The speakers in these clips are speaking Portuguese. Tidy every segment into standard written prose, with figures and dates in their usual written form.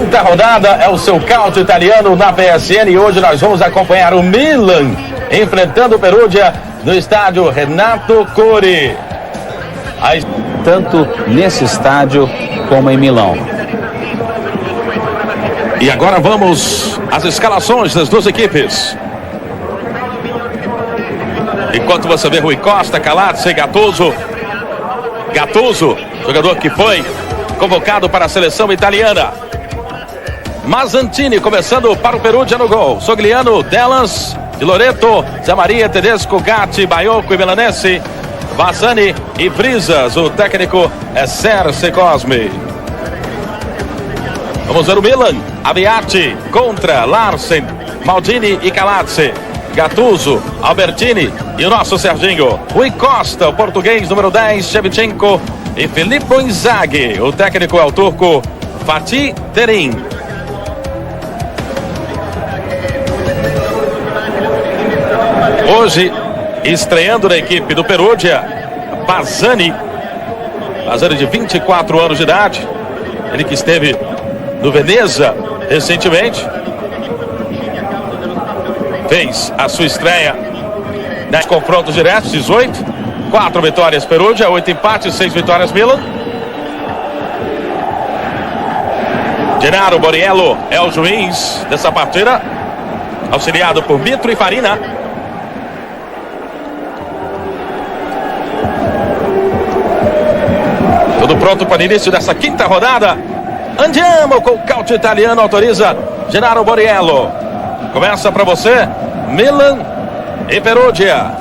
quinta rodada, é o seu Calcio Italiano na PSN, e hoje nós vamos acompanhar o Milan enfrentando o Perugia no estádio Renato Cori. Tanto nesse estádio como em Milão. E agora vamos às escalações das duas equipes. Enquanto você vê Rui Costa, Calatze, Gattuso, jogador que foi convocado para a seleção italiana. Mazzantini começando para o Perugia no gol. Sogliano, Delas, Di Loreto, Zé Maria, Tedesco, Gatti, Baiocco e Milanesi, Bassani e Brisas. O técnico é Serse Cosmi. Vamos ver o Milan. Abbiati contra Larsen, Maldini e Calatze, Gattuso, Albertini e o nosso Serginho. Rui Costa, o português número 10, Shevchenko e Filippo Inzaghi. O técnico é o turco Fatih Terim. Hoje, estreando na equipe do Perugia, Bassani de 24 anos de idade. Ele que esteve no Veneza recentemente. Fez a sua estreia nos confrontos diretos, 18. 4 vitórias Perugia, 8 empates, 6 vitórias Milan. Gennaro Borriello é o juiz dessa partida, auxiliado por Mitro e Farina. Tudo pronto para o início dessa quinta rodada. Andiamo com o Calcio Italiano, autoriza Gennaro Borriello. Começa para você, Milan e Perugia.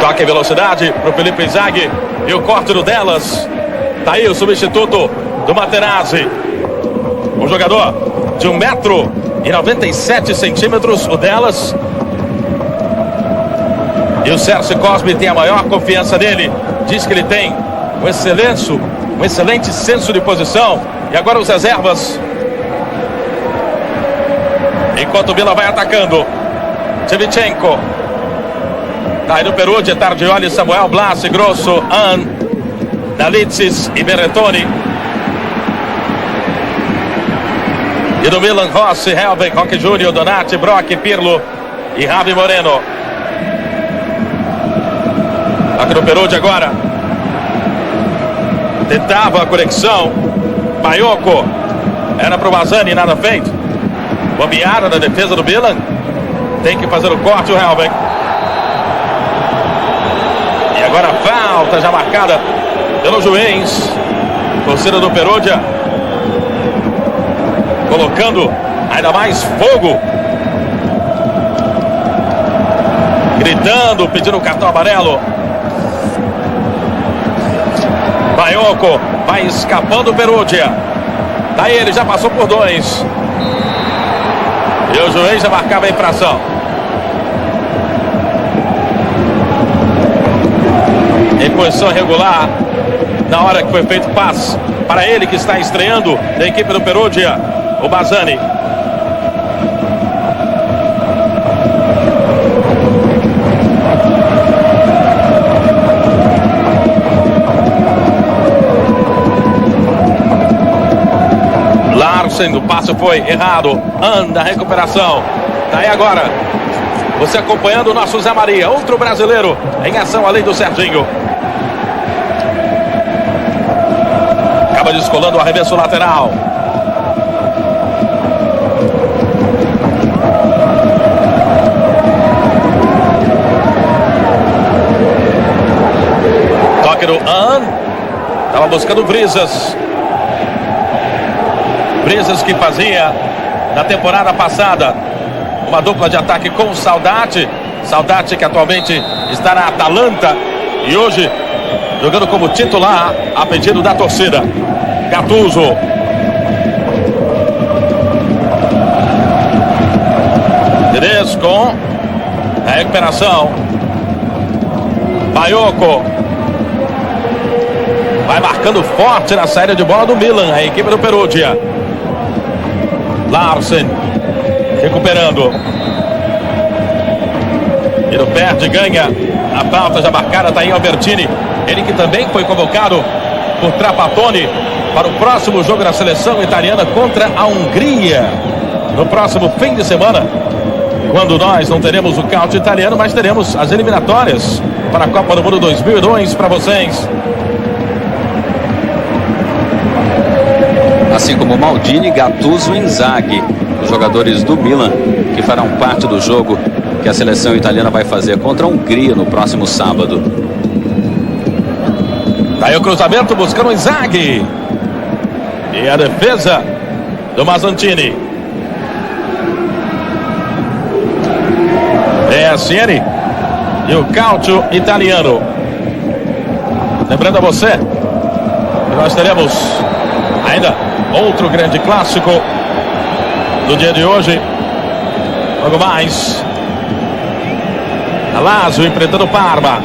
Toque em velocidade para o Filippo Inzaghi e o corte do Delas. Tá aí o substituto do Materazzi. Um jogador de 1,97 m, o Delas. E o Serse Cosmi tem a maior confiança nele. Diz que ele tem um excelente senso de posição. E agora os reservas. Enquanto o Milan vai atacando. Shevchenko. Tá aí no Perugia, Tardioli, Samuel, Blasi, Grosso, An, Nalitzis e Berrettoni. E do Milan, Rossi, Helbeck, Roque Júnior, Donati, Brock, Pirlo e Javi Moreno. Aqui no Perugia agora. Tentava a conexão. Baiocco. Era para o Bassani, nada feito. Bombeada na defesa do Milan. Tem que fazer o corte o Helbeck. E agora a falta já marcada pelo juiz. Torcida do Perugia colocando ainda mais fogo. Gritando, pedindo o cartão amarelo. Baiocco vai escapando o Perugia. Daí ele já passou por 2. E o juiz já marcava a infração. Em posição irregular. Na hora que foi feito passe para ele que está estreando da equipe do Perugia, o Bassani. O passe foi errado. Anda a recuperação. Daí agora você acompanhando o nosso Zé Maria, outro brasileiro em ação além do Serginho. Acaba descolando o arremesso lateral. Toque do An. Estava buscando Brisas. Brisas que fazia na temporada passada uma dupla de ataque com Saudade que atualmente está na Atalanta e hoje jogando como titular a pedido da torcida. Gattuso. Tedesco. A recuperação. Baiocco. Vai marcando forte na saída de bola do Milan, a equipe do Perugia. Larsen recuperando. Ele perde, ganha. A falta já marcada está em Albertini. Ele que também foi convocado por Trapattoni para o próximo jogo da seleção italiana contra a Hungria. No próximo fim de semana, quando nós não teremos o Calcio italiano, mas teremos as eliminatórias para a Copa do Mundo 2002 para vocês. Assim como Maldini, Gattuso e Inzaghi, os jogadores do Milan, que farão parte do jogo que a seleção italiana vai fazer contra a Hungria no próximo sábado. Daí o cruzamento buscando o Inzaghi. E a defesa do Mazzantini. PSN e o Calcio italiano. Lembrando a você que nós teremos ainda outro grande clássico do dia de hoje. Logo mais, a Lazio enfrentando o Parma.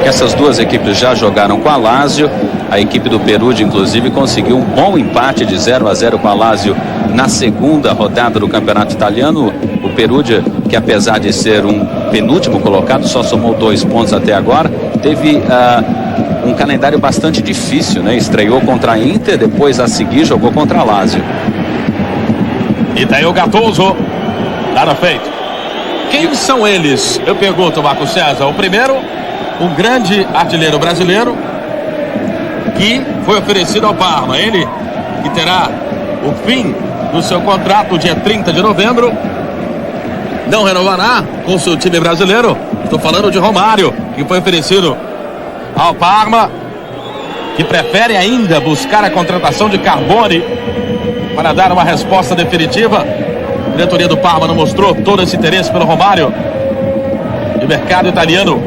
Essas duas equipes já jogaram com a Lazio. A equipe do Perugia, inclusive, conseguiu um bom empate de 0-0 com a Lazio na segunda rodada do Campeonato Italiano. O Perugia, que apesar de ser um penúltimo colocado, só somou 2 pontos até agora. Teve um calendário bastante difícil, né? Estreou contra a Inter, depois a seguir jogou contra a Lazio. E daí o Gattuso, nada feito. Quem são eles? Eu pergunto, Marco César. O primeiro, um grande artilheiro brasileiro que foi oferecido ao Parma. Ele que terá o fim do seu contrato dia 30 de novembro. Não renovará com o seu time brasileiro. Estou falando de Romário, que foi oferecido ao Parma, que prefere ainda buscar a contratação de Carboni para dar uma resposta definitiva. A diretoria do Parma não mostrou todo esse interesse pelo Romário. E o mercado italiano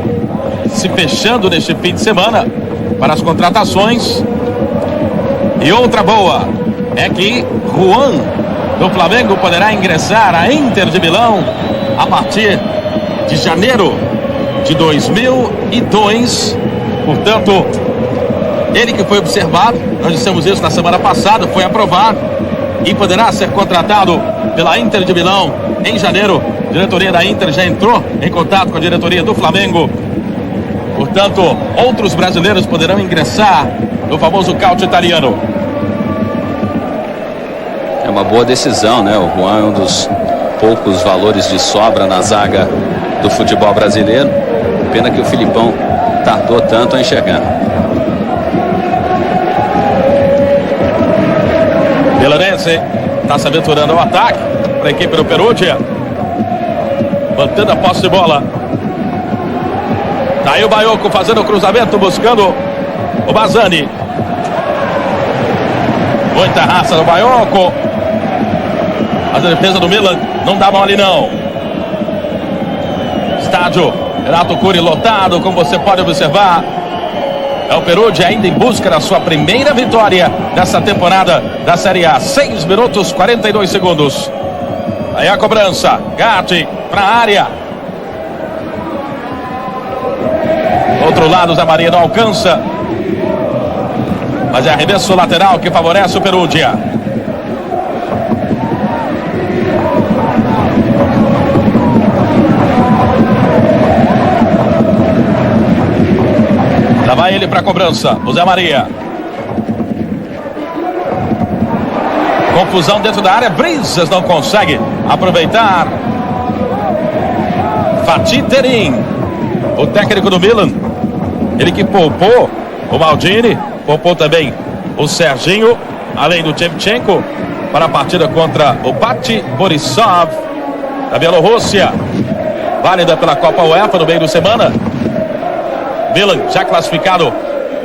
se fechando neste fim de semana para as contratações. E outra boa é que Juan do Flamengo poderá ingressar à Inter de Milão a partir de janeiro de 2002. Portanto, ele que foi observado, nós dissemos isso na semana passada, foi aprovado e poderá ser contratado pela Inter de Milão em janeiro. A diretoria da Inter já entrou em contato com a diretoria do Flamengo. Portanto, outros brasileiros poderão ingressar no famoso Calcio italiano. É uma boa decisão, né? O Juan é um dos poucos valores de sobra na zaga do futebol brasileiro. Pena que o Filipão tardou tanto a enxergar. Belenense está se aventurando ao ataque para a equipe do Perugia, mantendo a posse de bola. Daí o Baiocco fazendo o cruzamento, buscando o Bazzani. Muita raça do Baiocco. Mas a defesa do Milan não dá mole não. Estádio Renato Curi lotado, como você pode observar. É o Perugia ainda em busca da sua primeira vitória dessa temporada da Série A. 6 minutos 42 segundos. Aí a cobrança. Gatti para a área. Outro lado, Zé Maria não alcança. Mas é arremesso lateral que favorece o Perugia. Lá vai ele para a cobrança, o Zé Maria. Confusão dentro da área, Brisas não consegue aproveitar. Fatih Terim, o técnico do Milan, ele que poupou o Maldini, poupou também o Serginho, além do Shevchenko, para a partida contra o Bate Borisov da Bielorrússia, válida pela Copa UEFA no meio de semana. Milan já classificado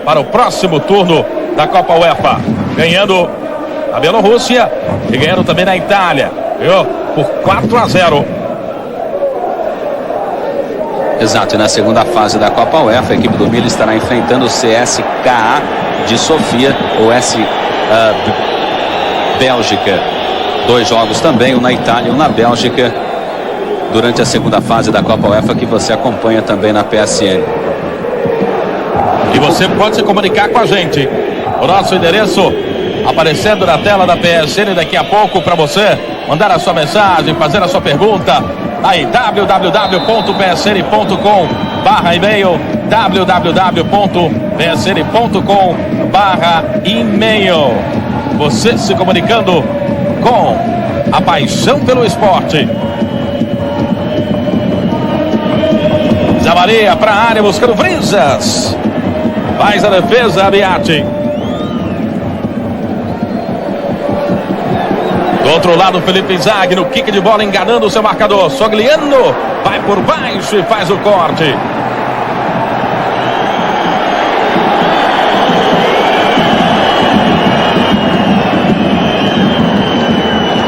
para o próximo turno da Copa UEFA, ganhando a Bielorrússia e ganhando também na Itália. Ganhou por 4-0. Exato, e na segunda fase da Copa UEFA, a equipe do Milan estará enfrentando o CSKA de Sofia, ou Bélgica. 2 jogos também, um na Itália e um na Bélgica, durante a segunda fase da Copa UEFA, que você acompanha também na PSN. E você pode se comunicar com a gente. O nosso endereço aparecendo na tela da PSN daqui a pouco para você. mandar a sua mensagem, fazer a sua pergunta. Aí, www.psn.com/e-mail, www.psn.com/e-mail. Você se comunicando com a paixão pelo esporte. Zé Maria para a área, buscando Brisas. Faz a defesa, Abiati. Do outro lado, Felipe Zag no kick de bola, enganando o seu marcador. Sogliano vai por baixo e faz o corte.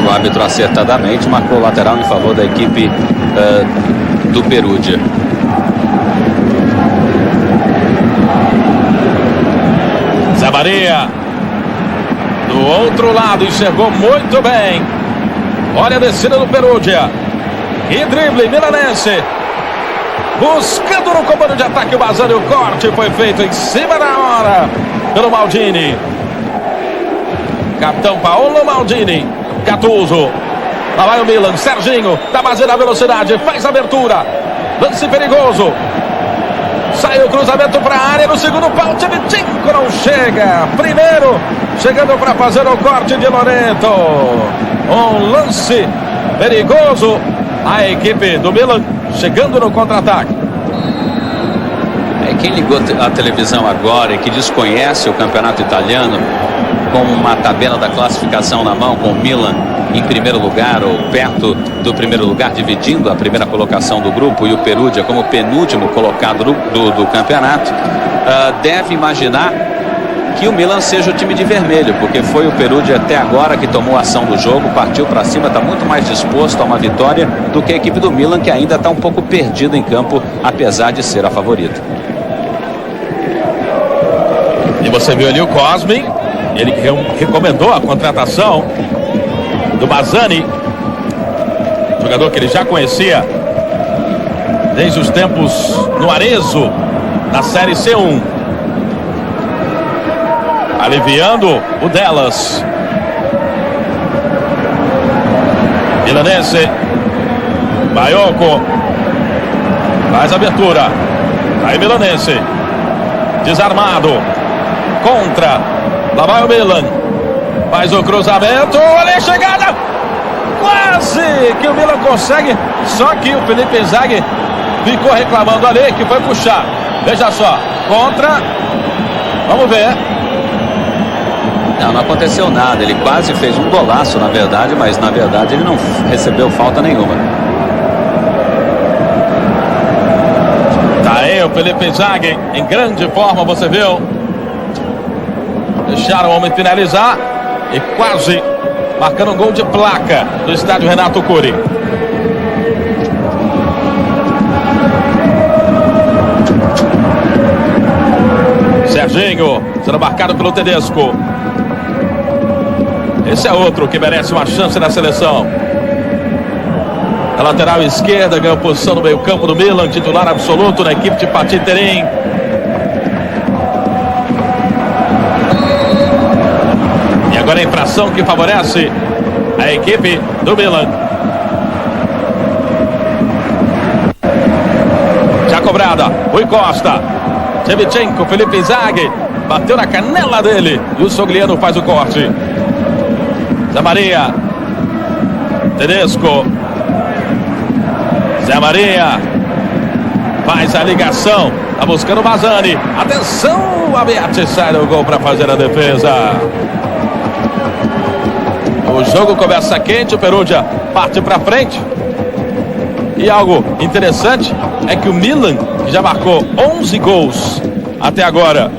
O árbitro acertadamente marcou o lateral em favor da equipe do Perugia. Zé Maria do outro lado, enxergou muito bem. Olha a descida do Perugia. E drible milanense. Buscando no comando de ataque o Bazzani. O corte foi feito em cima da hora pelo Maldini. Capitão Paolo Maldini. Gattuso. Lá vai o Milan. Serginho. Tá Bazzani na velocidade. Faz a abertura. Lance perigoso. Sai o cruzamento para a área no segundo pau. Shevchenko não chega. Primeiro, chegando para fazer o corte de Loreto. Um lance perigoso. A equipe do Milan chegando no contra-ataque. Quem ligou a televisão agora e que desconhece o campeonato italiano, com uma tabela da classificação na mão, com o Milan em primeiro lugar ou perto do primeiro lugar, dividindo a primeira colocação do grupo, e o Perugia como penúltimo colocado do campeonato, deve imaginar que o Milan seja o time de vermelho, porque foi o Perugia até agora que tomou a ação do jogo, partiu para cima, está muito mais disposto a uma vitória do que a equipe do Milan, que ainda está um pouco perdida em campo, apesar de ser a favorita. E você viu ali o Cosme, ele recomendou a contratação do Bazzani, jogador que ele já conhecia desde os tempos no Arezzo, na Série C1. Aliviando o Delas. Milanense. Baiocco. Faz a abertura. Aí Milanense. Desarmado. Contra. Lá vai o Milan. Faz o cruzamento. Olha a chegada. Quase que o Milan consegue. Só que o Felipe Inzaghi ficou reclamando ali que foi puxar. Veja só. Contra. Vamos ver. Não aconteceu nada. Ele quase fez um golaço, na verdade, mas na verdade ele não recebeu falta nenhuma. Tá aí o Felipe Inzaghi em grande forma, você viu? Deixaram o homem finalizar e quase marcando um gol de placa do estádio Renato Curi. Serginho sendo marcado pelo Tedesco. Esse é outro que merece uma chance na seleção. A lateral esquerda ganhou posição no meio campo do Milan, titular absoluto na equipe de Fatih Terim. E agora a infração que favorece a equipe do Milan. Já cobrada, Rui Costa. Shevchenko, Felipe Inzaghi, bateu na canela dele e o Sogliano faz o corte. Zé Maria. Tedesco. Zé Maria faz a ligação, tá buscando o Bazzani. Atenção, o Abiati sai do gol para fazer a defesa. O jogo começa quente, o Perugia parte para frente. E algo interessante é que o Milan, que já marcou 11 gols até agora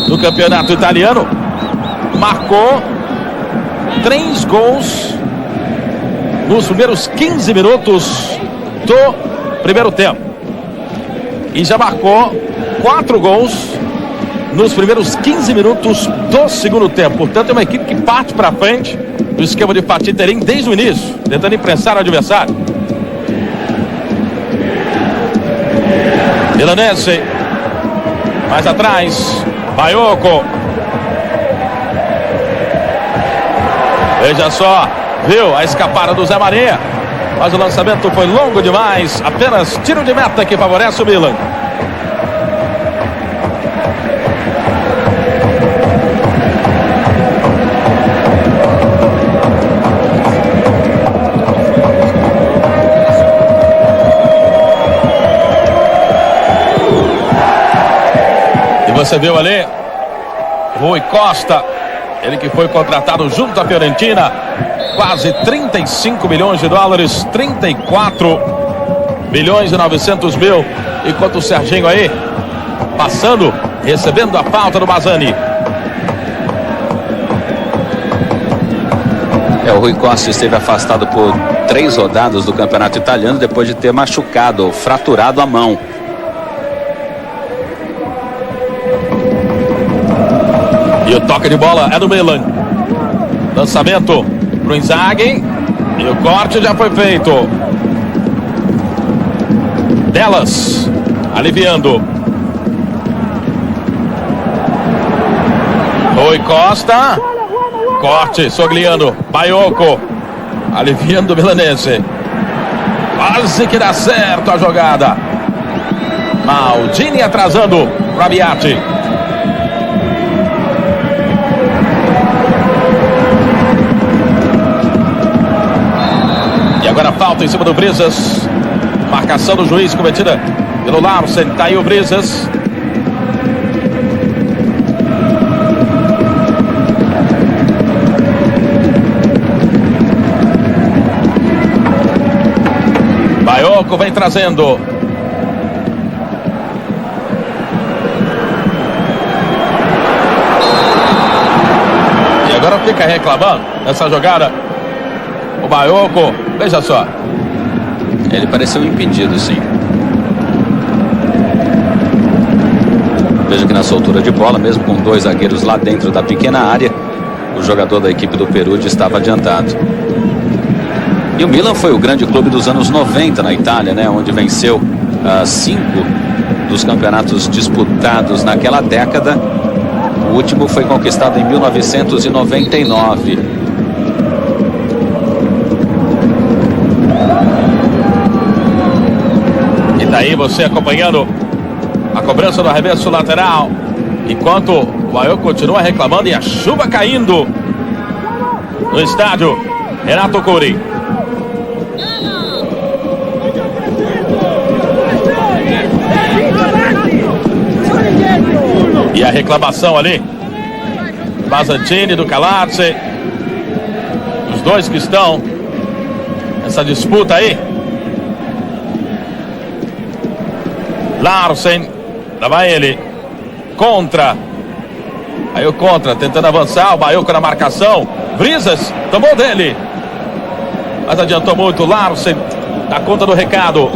no campeonato italiano, marcou 3 gols nos primeiros 15 minutos do primeiro tempo. E já marcou 4 gols nos primeiros 15 minutos do segundo tempo. Portanto, é uma equipe que parte para frente do esquema de Fatih Terim desde o início, tentando imprensar o adversário. Milanense. Mais atrás. Baiocco. Veja só. Viu a escapada do Zé Maria, mas o lançamento foi longo demais. Apenas tiro de meta que favorece o Milan. E você viu ali Rui Costa, ele que foi contratado junto à Fiorentina, quase 35 milhões de dólares, 34 milhões e 900 mil, enquanto o Serginho aí, passando, recebendo a falta do Bazzani. O Rui Costa esteve afastado por 3 rodadas do campeonato italiano, depois de ter machucado ou fraturado a mão. E o toque de bola é do Milan. Lançamento pro Inzaghi. E o corte já foi feito. Delas aliviando. Rui Costa. Corte, Sogliano. Baiocco aliviando o milanese. Quase que dá certo a jogada. Maldini atrasando para Biatti. E agora falta em cima do Brisas. Marcação do juiz cometida pelo Larsen. Tá aí o Brisas. Baiocco vem trazendo. E agora fica reclamando essa jogada. O Baiocco, veja só. Ele pareceu impedido, sim. Veja que na soltura de bola, mesmo com 2 zagueiros lá dentro da pequena área, o jogador da equipe do Perugia estava adiantado. E o Milan foi o grande clube dos anos 90 na Itália, né? Onde venceu 5 dos campeonatos disputados naquela década. O último foi conquistado em 1999. E daí você acompanhando a cobrança do arremesso lateral, enquanto o Baiocco continua reclamando e a chuva caindo no estádio Renato Curi. E a reclamação ali, Bazzantini, do Calazze, os dois que estão nessa disputa aí. Larsen, lá vai ele, contra, aí o contra, tentando avançar, o Baiocco na marcação, Brisas, tomou dele, mas adiantou muito, Larsen, dá conta do recado.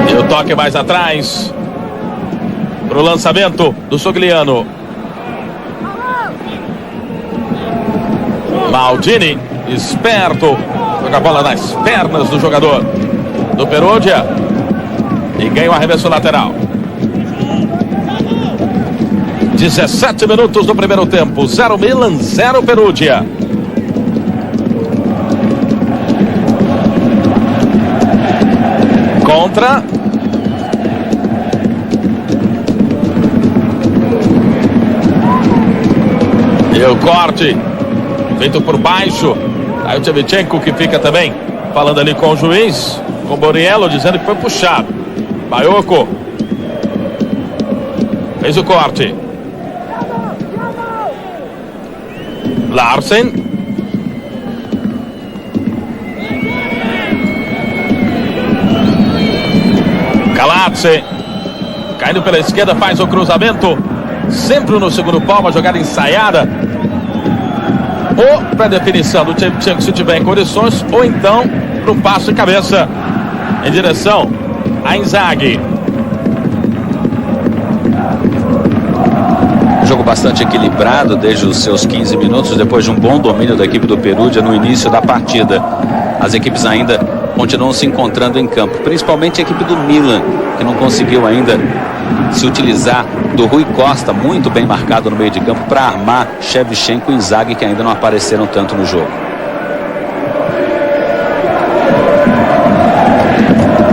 E o toque mais atrás, pro lançamento do Sogliano. Maldini, esperto, joga a bola nas pernas do jogador do Perugia e ganha o arremesso lateral. 17 minutos do primeiro tempo, 0 Milan, 0 Perugia. Contra. E o corte feito por baixo. Aí o Shevchenko que fica também falando ali com o juiz, com o Borriello, dizendo que foi puxado. Baiocco fez o corte. Larsen. Calazze caindo pela esquerda, faz o cruzamento, sempre no segundo pau, uma jogada ensaiada. Ou para definição do Shevchenko se tiver em condições, ou então para um passo de cabeça em direção a Inzaghi. Jogo bastante equilibrado desde os seus 15 minutos, depois de um bom domínio da equipe do Perugia no início da partida. As equipes ainda continuam se encontrando em campo, principalmente a equipe do Milan, que não conseguiu ainda se utilizar do Rui Costa, muito bem marcado no meio de campo, para armar Shevchenko e Inzaghi, que ainda não apareceram tanto no jogo.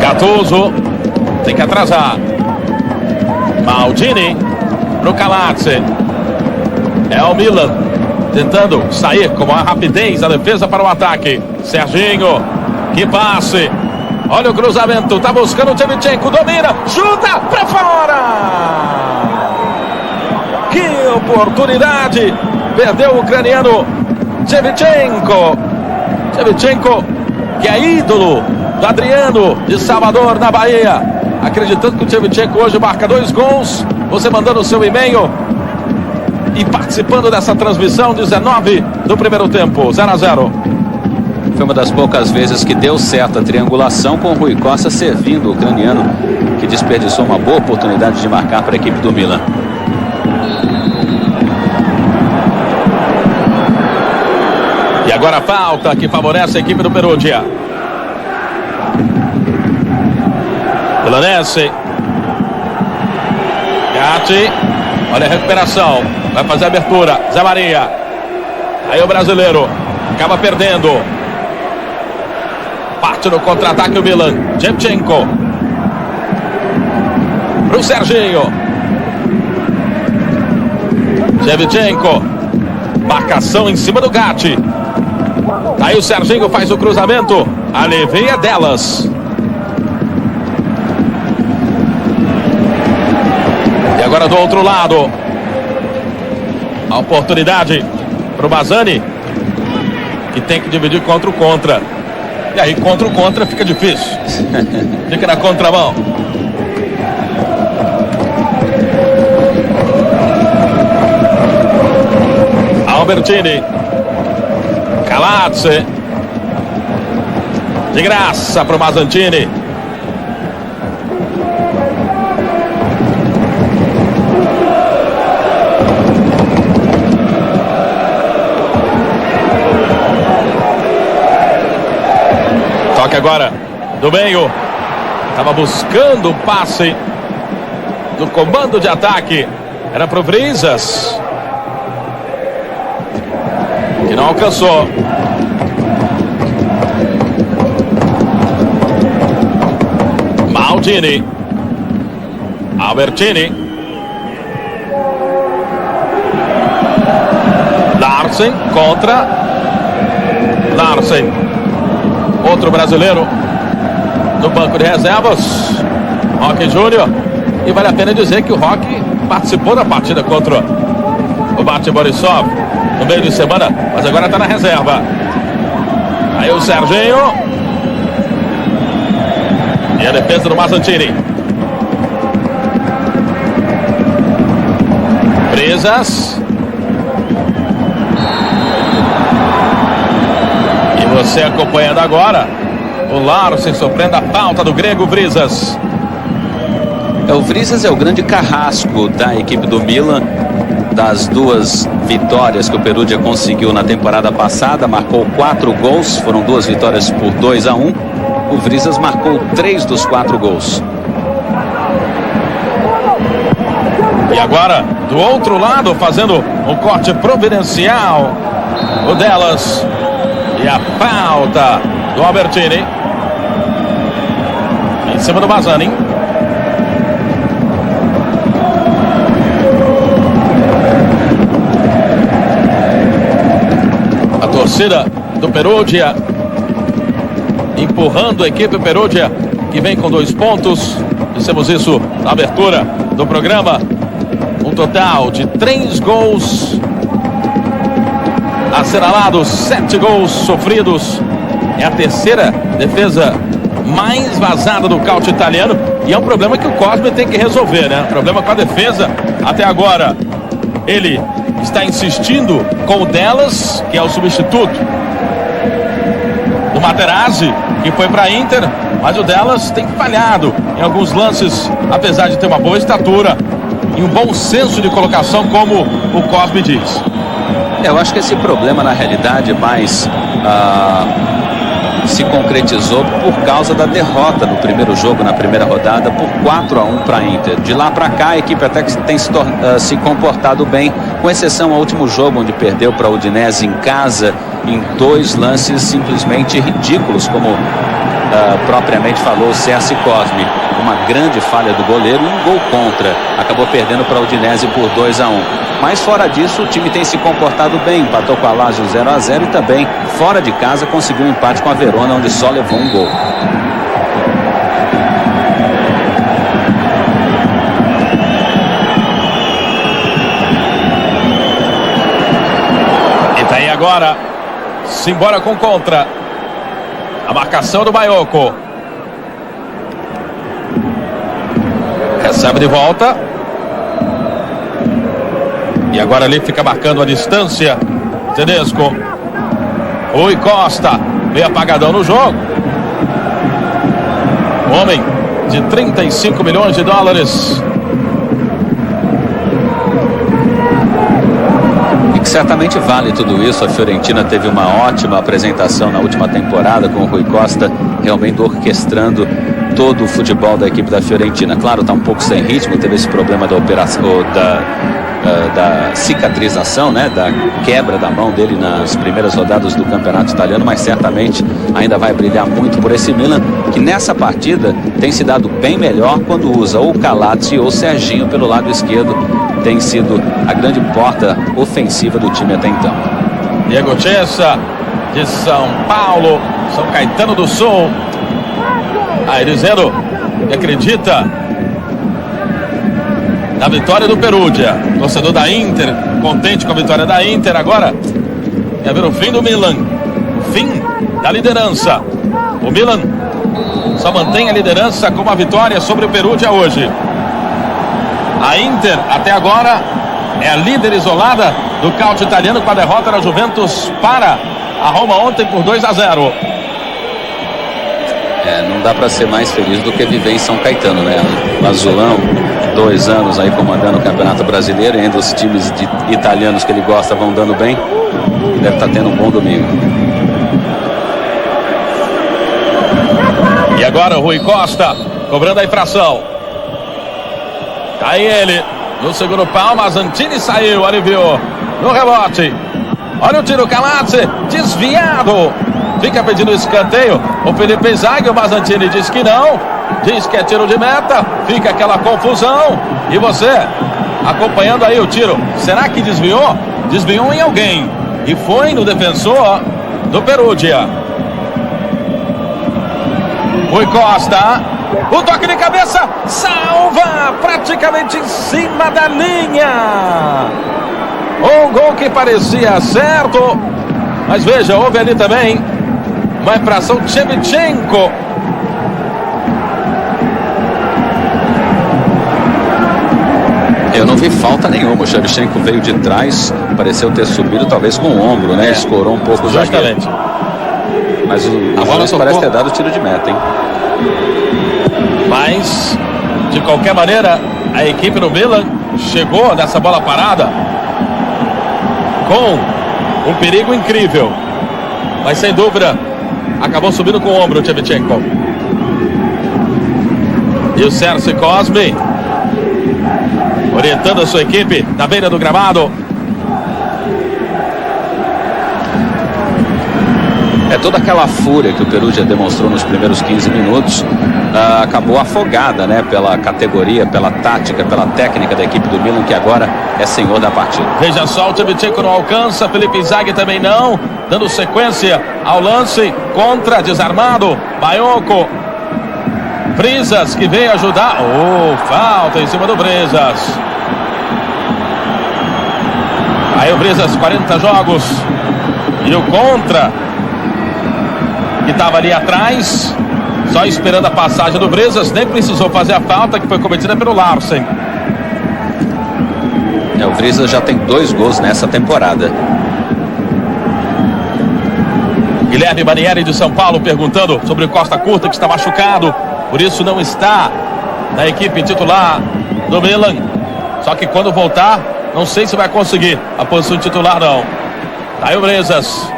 Gattuso tem que atrasar. Maldini pro Kalatze. É o Milan tentando sair com a rapidez a defesa para o ataque. Serginho, que passe. Olha o cruzamento, tá buscando o Shevchenko, domina, chuta para fora. Que oportunidade. Perdeu o ucraniano Shevchenko. Shevchenko, que é ídolo do Adriano de Salvador, na Bahia. Acreditando que o Shevchenko hoje marca 2 gols. Você mandando o seu e-mail e participando dessa transmissão. 19 do primeiro tempo, 0-0. Foi uma das poucas vezes que deu certo a triangulação, com o Rui Costa servindo o ucraniano, que desperdiçou uma boa oportunidade de marcar para a equipe do Milan. E agora a falta que favorece a equipe do Perugia. Milanese. Gatti. Olha a recuperação. Vai fazer a abertura. Zé Maria. Aí o brasileiro acaba perdendo. Parte no contra-ataque o Milan. Shevchenko. Pro Serginho. Shevchenko. Marcação em cima do Gatti. Aí o Serginho faz o cruzamento. Alivia delas. E agora do outro lado. A oportunidade pro Bazzani, que tem que dividir contra o contra. E aí contra o contra fica difícil. Fica na contramão. Albertini. Kalatze. De graça pro Mazzantini. Toque agora do meio. Estava buscando o passe do comando de ataque. Era pro Brisas, que não alcançou. Maldini. Albertini. Larsen contra Larsen. Outro brasileiro no banco de reservas, Roque Júnior. E vale a pena dizer que o Roque participou da partida contra o Bate Borisov no meio de semana, mas agora está na reserva. Aí o Serginho. E a defesa do Mazzantini. Brisas. E você acompanhando agora o Larsen sofrendo a falta do grego Brisas. O Brisas é o grande carrasco da equipe do Milan. Das 2 vitórias que o Perugia conseguiu na temporada passada, marcou 4 gols, foram 2 vitórias por 2-1. O Brisas marcou 3 dos 4 gols. E agora, do outro lado, fazendo um corte providencial, o delas. E a falta do Albertini. Em cima do Bazzani. A torcida do Perugia empurrando a equipe Perugia, que vem com 2 pontos. Dissemos isso na abertura do programa. Um total de 3 gols assinalados, 7 gols sofridos. É a terceira defesa mais vazada do caute italiano. E é um problema que o Cosme tem que resolver, né? Problema com a defesa. Até agora, ele está insistindo com o Delas, que é o substituto do Materazzi, que foi para a Inter, mas o Delas tem falhado em alguns lances, apesar de ter uma boa estatura e um bom senso de colocação, como o Cosme diz. Eu acho que esse problema, na realidade, mais se concretizou por causa da derrota no primeiro jogo, na primeira rodada, por 4-1 para a Inter. De lá para cá, a equipe até que tem se comportado bem, com exceção ao último jogo, onde perdeu para a Udinese em casa, em 2 lances simplesmente ridículos, como propriamente falou o Serse Cosmi. Uma grande falha do goleiro e um gol contra. Acabou perdendo para a Udinese por 2-1. Mas fora disso, o time tem se comportado bem. Empatou com a Lazio 0-0 e também, fora de casa, conseguiu um empate com a Verona, onde só levou um gol. E tá aí agora, simbora com contra. A marcação do Baiocco. Recebe de volta. E agora ali fica marcando a distância. Tedesco. Rui Costa. Meio apagadão no jogo. Homem de 35 milhões de dólares. E que certamente vale tudo isso. A Fiorentina teve uma ótima apresentação na última temporada, com o Rui Costa realmente orquestrando todo o futebol da equipe da Fiorentina. Claro, está um pouco sem ritmo, teve esse problema da operação, da cicatrização, né, da quebra da mão dele nas primeiras rodadas do campeonato italiano, mas certamente ainda vai brilhar muito por esse Milan, que nessa partida tem se dado bem melhor quando usa ou Calazzi ou Serginho pelo lado esquerdo. Tem sido a grande porta ofensiva do time até então. Diego Chiesa, de São Paulo, São Caetano do Sul. Aí dizendo que acredita na vitória do Perugia. Torcedor da Inter, contente com a vitória da Inter. Agora quer ver o fim do Milan, o fim da liderança. O Milan só mantém a liderança com uma vitória sobre o Perugia hoje. A Inter até agora é a líder isolada do calcio italiano, com a derrota da Juventus para a Roma ontem por 2-0. Não dá para ser mais feliz do que viver em São Caetano, né? O Azulão, 2 anos aí comandando o Campeonato Brasileiro, e ainda os times italianos que ele gosta vão dando bem. Deve estar tendo um bom domingo. E agora o Rui Costa cobrando a infração. Tá aí ele no segundo pau. Mazzantini saiu, aliviou no rebote. Olha o tiro, Calazzi desviado. Fica pedindo escanteio o Felipe Inzaghi. O Mazzantini diz que não, diz que é tiro de meta. Fica aquela confusão. E você acompanhando aí o tiro. Será que desviou? Desviou em alguém e foi no defensor do Perugia. Rui Costa, o toque de cabeça, salva praticamente em cima da linha. Um gol que parecia certo, mas veja, houve ali também uma infração. Shevchenko. Eu não vi falta nenhuma. O Shevchenko veio de trás, pareceu ter subido talvez com o ombro, né? Escorou um pouco o zagueiro. Mas a bola parece ter dado tiro de meta, hein? Mas, de qualquer maneira, a equipe do Milan chegou nessa bola parada com um perigo incrível. Mas, sem dúvida, acabou subindo com o ombro o Shevchenko. E o Serse Cosmi orientando a sua equipe na beira do gramado. Toda aquela fúria que o Perugia demonstrou nos primeiros 15 minutos acabou afogada, né, pela categoria, pela tática, pela técnica da equipe do Milan, que agora é senhor da partida. Veja só, o Shevchenko não alcança, Felipe Inzaghi também não, dando sequência ao lance, contra, desarmado, Baiocco. Brisas que veio ajudar. Falta em cima do Brisas. Aí o Brisas, 40 jogos. E o contra, que estava ali atrás, só esperando a passagem do Brisas, nem precisou fazer a falta que foi cometida pelo Larsen. O Brisas já tem 2 gols nessa temporada. Guilherme Banieri de São Paulo perguntando sobre o Costa Curta, que está machucado, por isso não está na equipe titular do Milan. Só que quando voltar, não sei se vai conseguir a posição titular não. Tá aí o Brisas.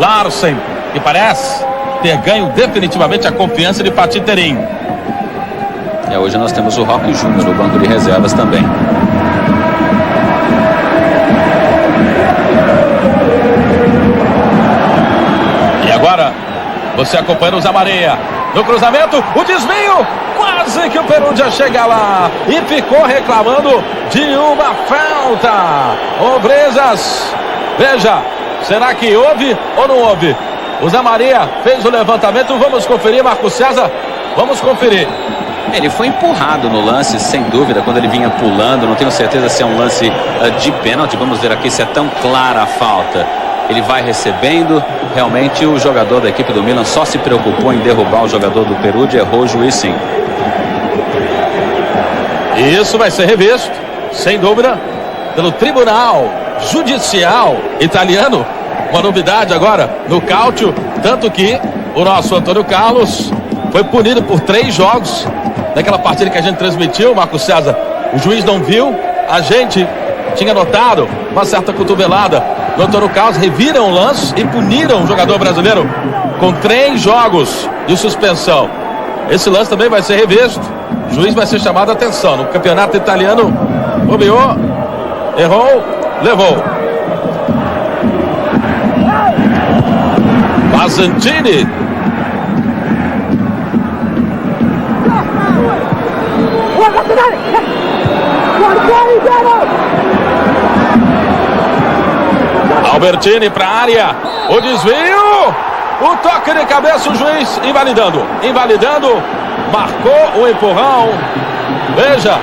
Larsen, que parece ter ganho definitivamente a confiança de Fatih Terim. Hoje nós temos o Roque Júnior no banco de reservas também. E agora, você acompanhando o Zé Maria. No cruzamento, o desvio. Quase que o Perugia chega lá. E ficou reclamando de uma falta. Ô Brezas, veja, será que houve ou não houve? O Zé Maria fez o levantamento. Vamos conferir, Marcos César. Vamos conferir. Ele foi empurrado no lance, sem dúvida, quando ele vinha pulando. Não tenho certeza se é um lance de pênalti. Vamos ver aqui se é tão clara a falta. Ele vai recebendo. Realmente o jogador da equipe do Milan só se preocupou em derrubar o jogador do Perugia. Errou o juiz, sim. Isso vai ser revisto, sem dúvida, pelo Tribunal Judicial Italiano. Uma novidade agora no Cálcio. Tanto que o nosso Antônio Carlos foi punido por 3 jogos naquela partida que a gente transmitiu, Marcos César. O juiz não viu, a gente tinha notado uma certa cotovelada do Antônio Carlos, reviram o lance e puniram o jogador brasileiro com 3 jogos de suspensão. Esse lance também vai ser revisto, o juiz vai ser chamado a atenção. No campeonato italiano, bobeou, errou, levou. Mazzantini. Albertini para a área, o desvio, o toque de cabeça, o juiz invalidando, marcou o empurrão. Veja,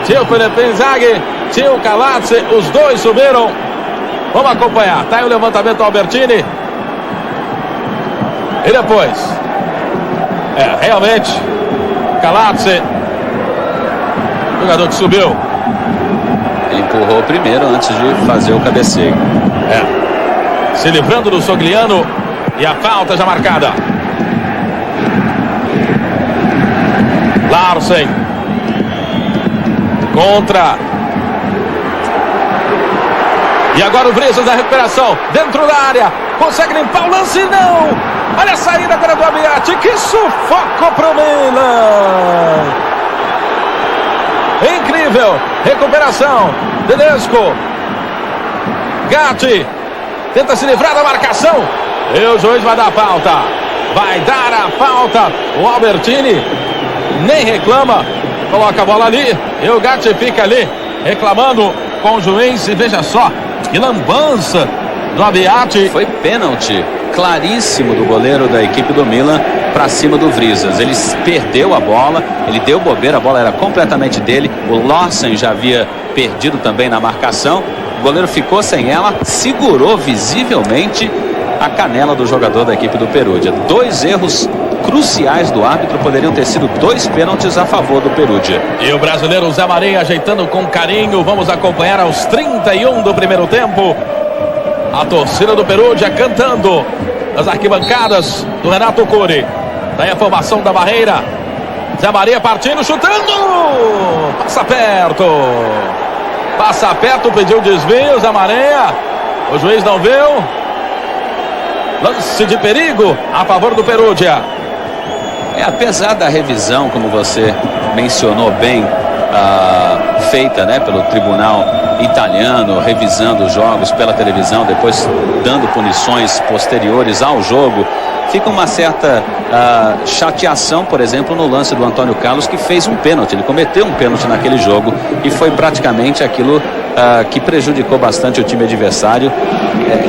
tinha o Felipe Inzaghi, tinha o Calazze, os dois subiram. Vamos acompanhar, tá aí o levantamento do Albertini. E depois, realmente, Calazze, jogador que subiu. Ele empurrou primeiro antes de fazer o cabeceio. Se livrando do Sogliano. E a falta já marcada. Larsen. Contra. E agora o Brezas na recuperação. Dentro da área. Consegue limpar o lance, não. Olha a saída agora do Abbiati. Que sufoco pro Milan. Incrível. Recuperação. Tedesco. Gatti. Tenta se livrar da marcação. E o juiz vai dar a falta. Vai dar a falta. O Albertini nem reclama. Coloca a bola ali. E o Gatti fica ali reclamando com o juiz. E veja só que lambança do Abbiati. Foi pênalti claríssimo do goleiro da equipe do Milan para cima do Vrizas. Ele perdeu a bola, ele deu bobeira, a bola era completamente dele. O Larsen já havia perdido também na marcação. O goleiro ficou sem ela, segurou visivelmente a canela do jogador da equipe do Perugia. 2 erros cruciais do árbitro, poderiam ter sido 2 pênaltis a favor do Perugia. E o brasileiro Zé Maria ajeitando com carinho. Vamos acompanhar aos 31 do primeiro tempo. A torcida do Perugia cantando nas arquibancadas do Renato Cury. Daí a formação da barreira. Zé Maria partindo, chutando. Passa perto, pediu desvio. Zé Maria. O juiz não viu. Lance de perigo a favor do Perugia. Apesar da revisão, como você mencionou bem, feita, né, pelo tribunal italiano, revisando os jogos pela televisão, depois dando punições posteriores ao jogo, fica uma certa chateação, por exemplo, no lance do Antônio Carlos, que fez um pênalti. Ele cometeu um pênalti naquele jogo e foi praticamente aquilo que prejudicou bastante o time adversário.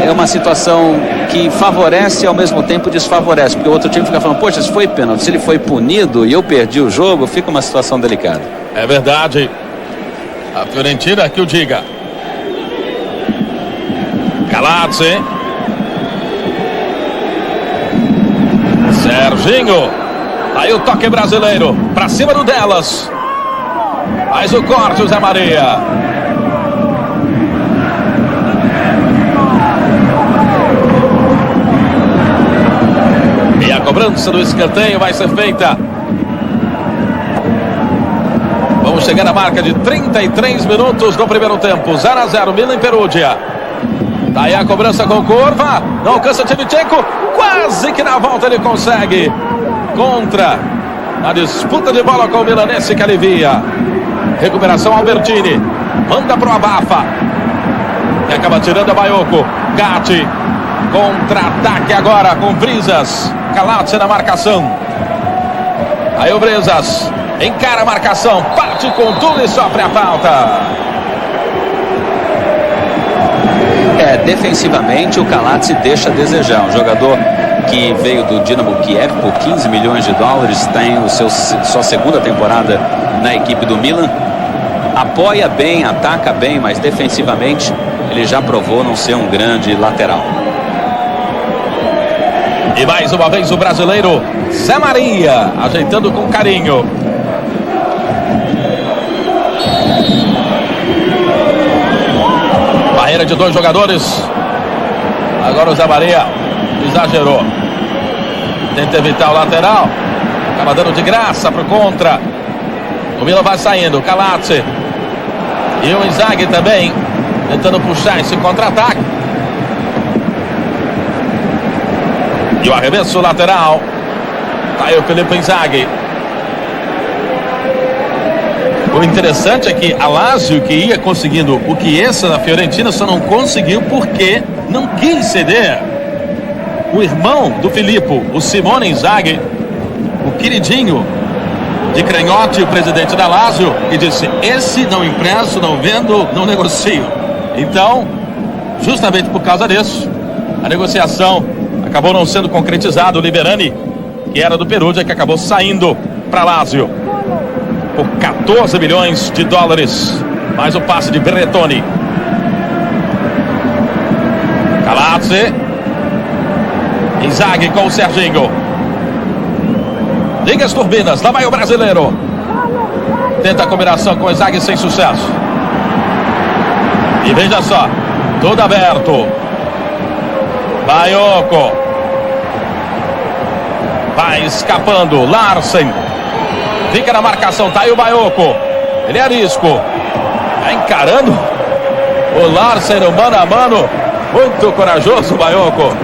É uma situação que favorece e ao mesmo tempo desfavorece, porque o outro time fica falando, poxa, se foi pênalti, se ele foi punido e eu perdi o jogo, fica uma situação delicada. É verdade. A Fiorentina que o diga. Calazze. Serginho. Aí o toque brasileiro pra cima do Delas. Faz o corte o Zé Maria. E a cobrança do escanteio vai ser feita. Vamos chegar à marca de 33 minutos no primeiro tempo. 0-0, Milan e Perugia. Tá aí a cobrança com curva. Não alcança o Shevchenko. Quase que na volta ele consegue. Contra a disputa de bola com o milanense que alivia. Recuperação Albertini. Manda pro Abafa. E acaba tirando a Bayoko. Gatti. Contra-ataque agora com Brisas. Kalatze na marcação. Aí o Brisas encara a marcação. Parte com tudo e sofre a falta. Defensivamente o Kalatze deixa a desejar. Um jogador que veio do Dinamo Kiev por 15 milhões de dólares. Tem sua segunda temporada na equipe do Milan. Apoia bem, ataca bem, mas defensivamente ele já provou não ser um grande lateral. E mais uma vez o brasileiro Zé Maria ajeitando com carinho. Barreira de 2 jogadores. Agora o Zé Maria exagerou. Tenta evitar o lateral. Acaba dando de graça pro contra. O Milan vai saindo. Kalatze. E o Inzaghi também tentando puxar esse contra-ataque. E o arremesso lateral. Tá aí o Felipe Inzaghi. O interessante é que a Lazio, que ia conseguindo o Chiesa na Fiorentina, só não conseguiu porque não quis ceder. O irmão do Filippo, o Simone Inzaghi, o queridinho de Cragnotti, o presidente da Lazio, e disse: esse não empresto, não vendo, não negocio. Então, justamente por causa disso, a negociação acabou não sendo concretizada. O Liberani, que era do Perugia, que acabou saindo para Lazio por 14 milhões de dólares. Mais o passe de Berrettoni. Kalatze. Inzaghi com o Serginho. Liga as turbinas, lá vai o brasileiro. Tenta a combinação com o Inzaghi sem sucesso. E veja só, todo aberto. Bayoko. Vai escapando, Larsen. Fica na marcação, tá aí o Bayoko. Ele é risco. Tá encarando o Larsen no mano a mano. Muito corajoso o Bayoko.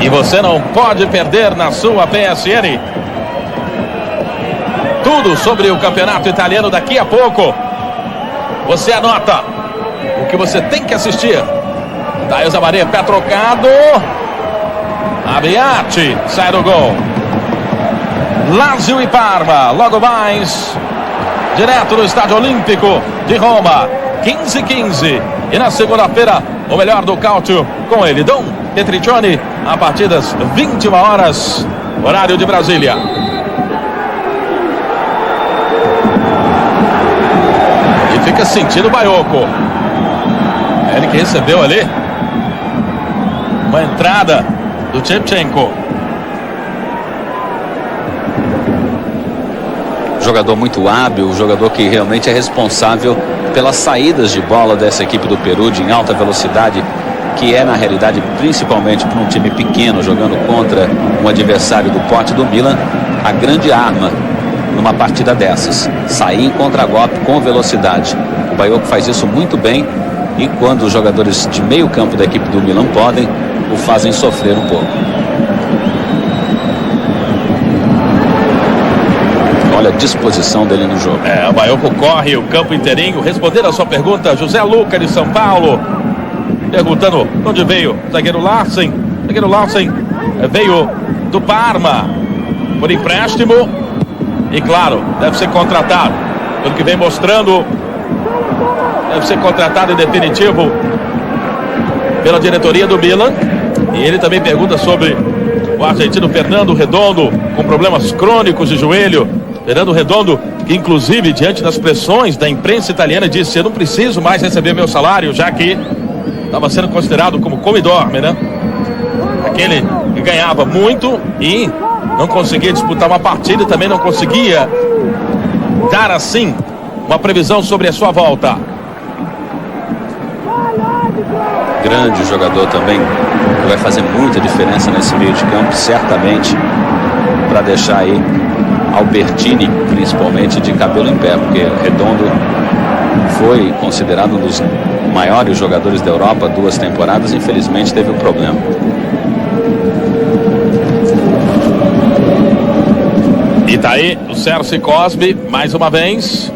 E você não pode perder na sua PSN. Tudo sobre o campeonato italiano daqui a pouco. Você anota o que você tem que assistir. Daí o Zé Maria, pé trocado. Abbiati, sai do gol. Lazio e Parma, logo mais. Direto no Estádio Olímpico de Roma, 15h15. E na segunda-feira, o melhor do cálcio com ele, Dom Petriccioni, a partir das 21 horas, horário de Brasília. E fica sentindo o Bayoko. É ele que recebeu ali uma entrada do Shevchenko. Jogador muito hábil, jogador que realmente é responsável pelas saídas de bola dessa equipe do Perugia em alta velocidade, que é na realidade principalmente para um time pequeno jogando contra um adversário do porte do Milan, a grande arma numa partida dessas, sair em contragolpe com velocidade. O Bayoko faz isso muito bem e quando os jogadores de meio campo da equipe do Milan podem, o fazem sofrer um pouco. Olha a disposição dele no jogo. O Bayoko corre o campo inteirinho. Respondendo a sua pergunta, José Luca de São Paulo, perguntando onde veio zagueiro Larsen. Zagueiro Larsen veio do Parma por empréstimo e claro, deve ser contratado. Pelo que vem mostrando, deve ser contratado em definitivo pela diretoria do Milan. E ele também pergunta sobre o argentino Fernando Redondo, com problemas crônicos de joelho. Fernando Redondo, que inclusive diante das pressões da imprensa italiana disse: eu não preciso mais receber meu salário, já que estava sendo considerado como come e dorme, né? Aquele que ganhava muito e não conseguia disputar uma partida e também não conseguia dar assim uma previsão sobre a sua volta. Grande jogador também, que vai fazer muita diferença nesse meio de campo, certamente. para deixar aí Albertini, principalmente, de cabelo em pé, porque Redondo foi considerado um dos maiores jogadores da Europa 2 temporadas, infelizmente teve um problema. E tá aí o Sérgio Cosme mais uma vez.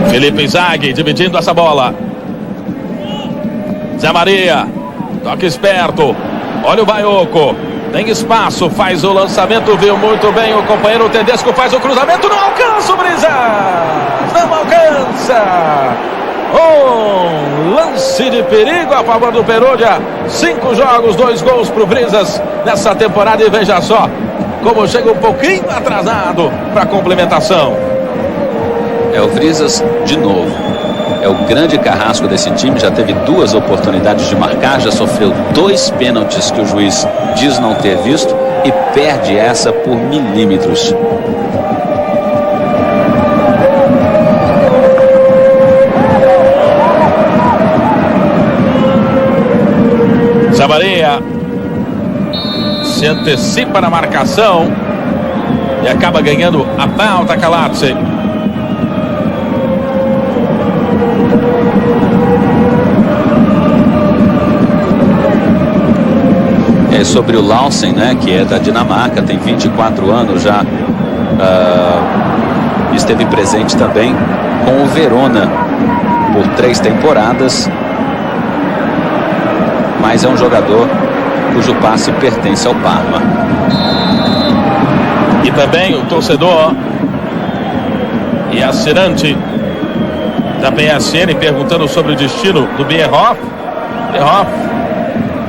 Felipe Inzaghi dividindo essa bola. Zé Maria, toque esperto. Olha o Baioco, tem espaço, faz o lançamento, viu muito bem o companheiro Tedesco, faz o cruzamento, não alcança o Brisas, não alcança. Lance de perigo a favor do Perugia. 5 jogos, 2 gols pro Brisas nessa temporada, e veja só como chega um pouquinho atrasado para complementação. É o Brisas de novo. É o grande carrasco desse time, já teve 2 oportunidades de marcar, já sofreu 2 pênaltis que o juiz diz não ter visto e perde essa por milímetros. Zé Maria se antecipa na marcação e acaba ganhando a falta. Calatze. É sobre o Lausen, né, que é da Dinamarca, tem 24 anos já, esteve presente também com o Verona por 3 temporadas, mas é um jogador cujo passe pertence ao Parma. E também o torcedor e assinante da PSN perguntando sobre o destino do Bierhoff. Bierhoff,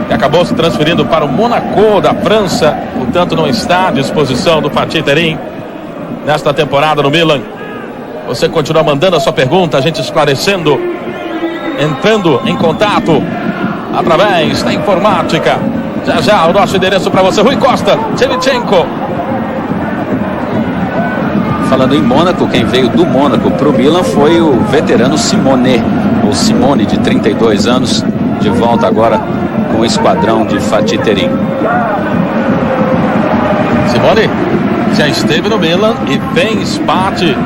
que acabou se transferindo para o Monaco da França, portanto não está à disposição do Fatih Terim nesta temporada no Milan. Você continua mandando a sua pergunta, a gente esclarecendo, entrando em contato através da informática. Já já o nosso endereço para você. Rui Costa, Shevchenko. Falando em Mônaco, quem veio do Mônaco para o Milan foi o veterano Simone, de 32 anos, de volta agora com o esquadrão de Fatih Terim. Simone já esteve no Milan e fez parte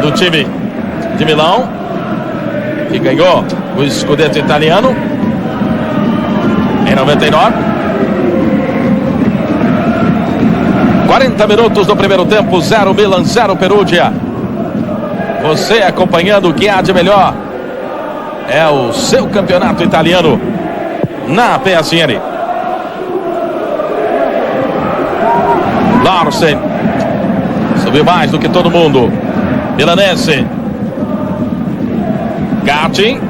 do time de Milão, que ganhou o Scudetto italiano em 99. 40 minutos do primeiro tempo, 0 Milan, 0 Perugia. Você acompanhando o que há de melhor. É o seu campeonato italiano na PSN. Larsen subiu mais do que todo mundo. Milanese. Gatti.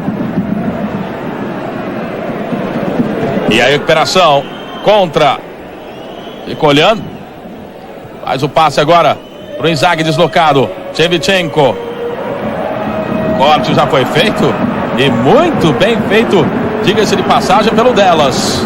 E a recuperação contra. Fica olhando. Faz o passe agora pro Inzaghi deslocado. Shevchenko. O corte já foi feito. E muito bem feito, diga-se de passagem, pelo Delas.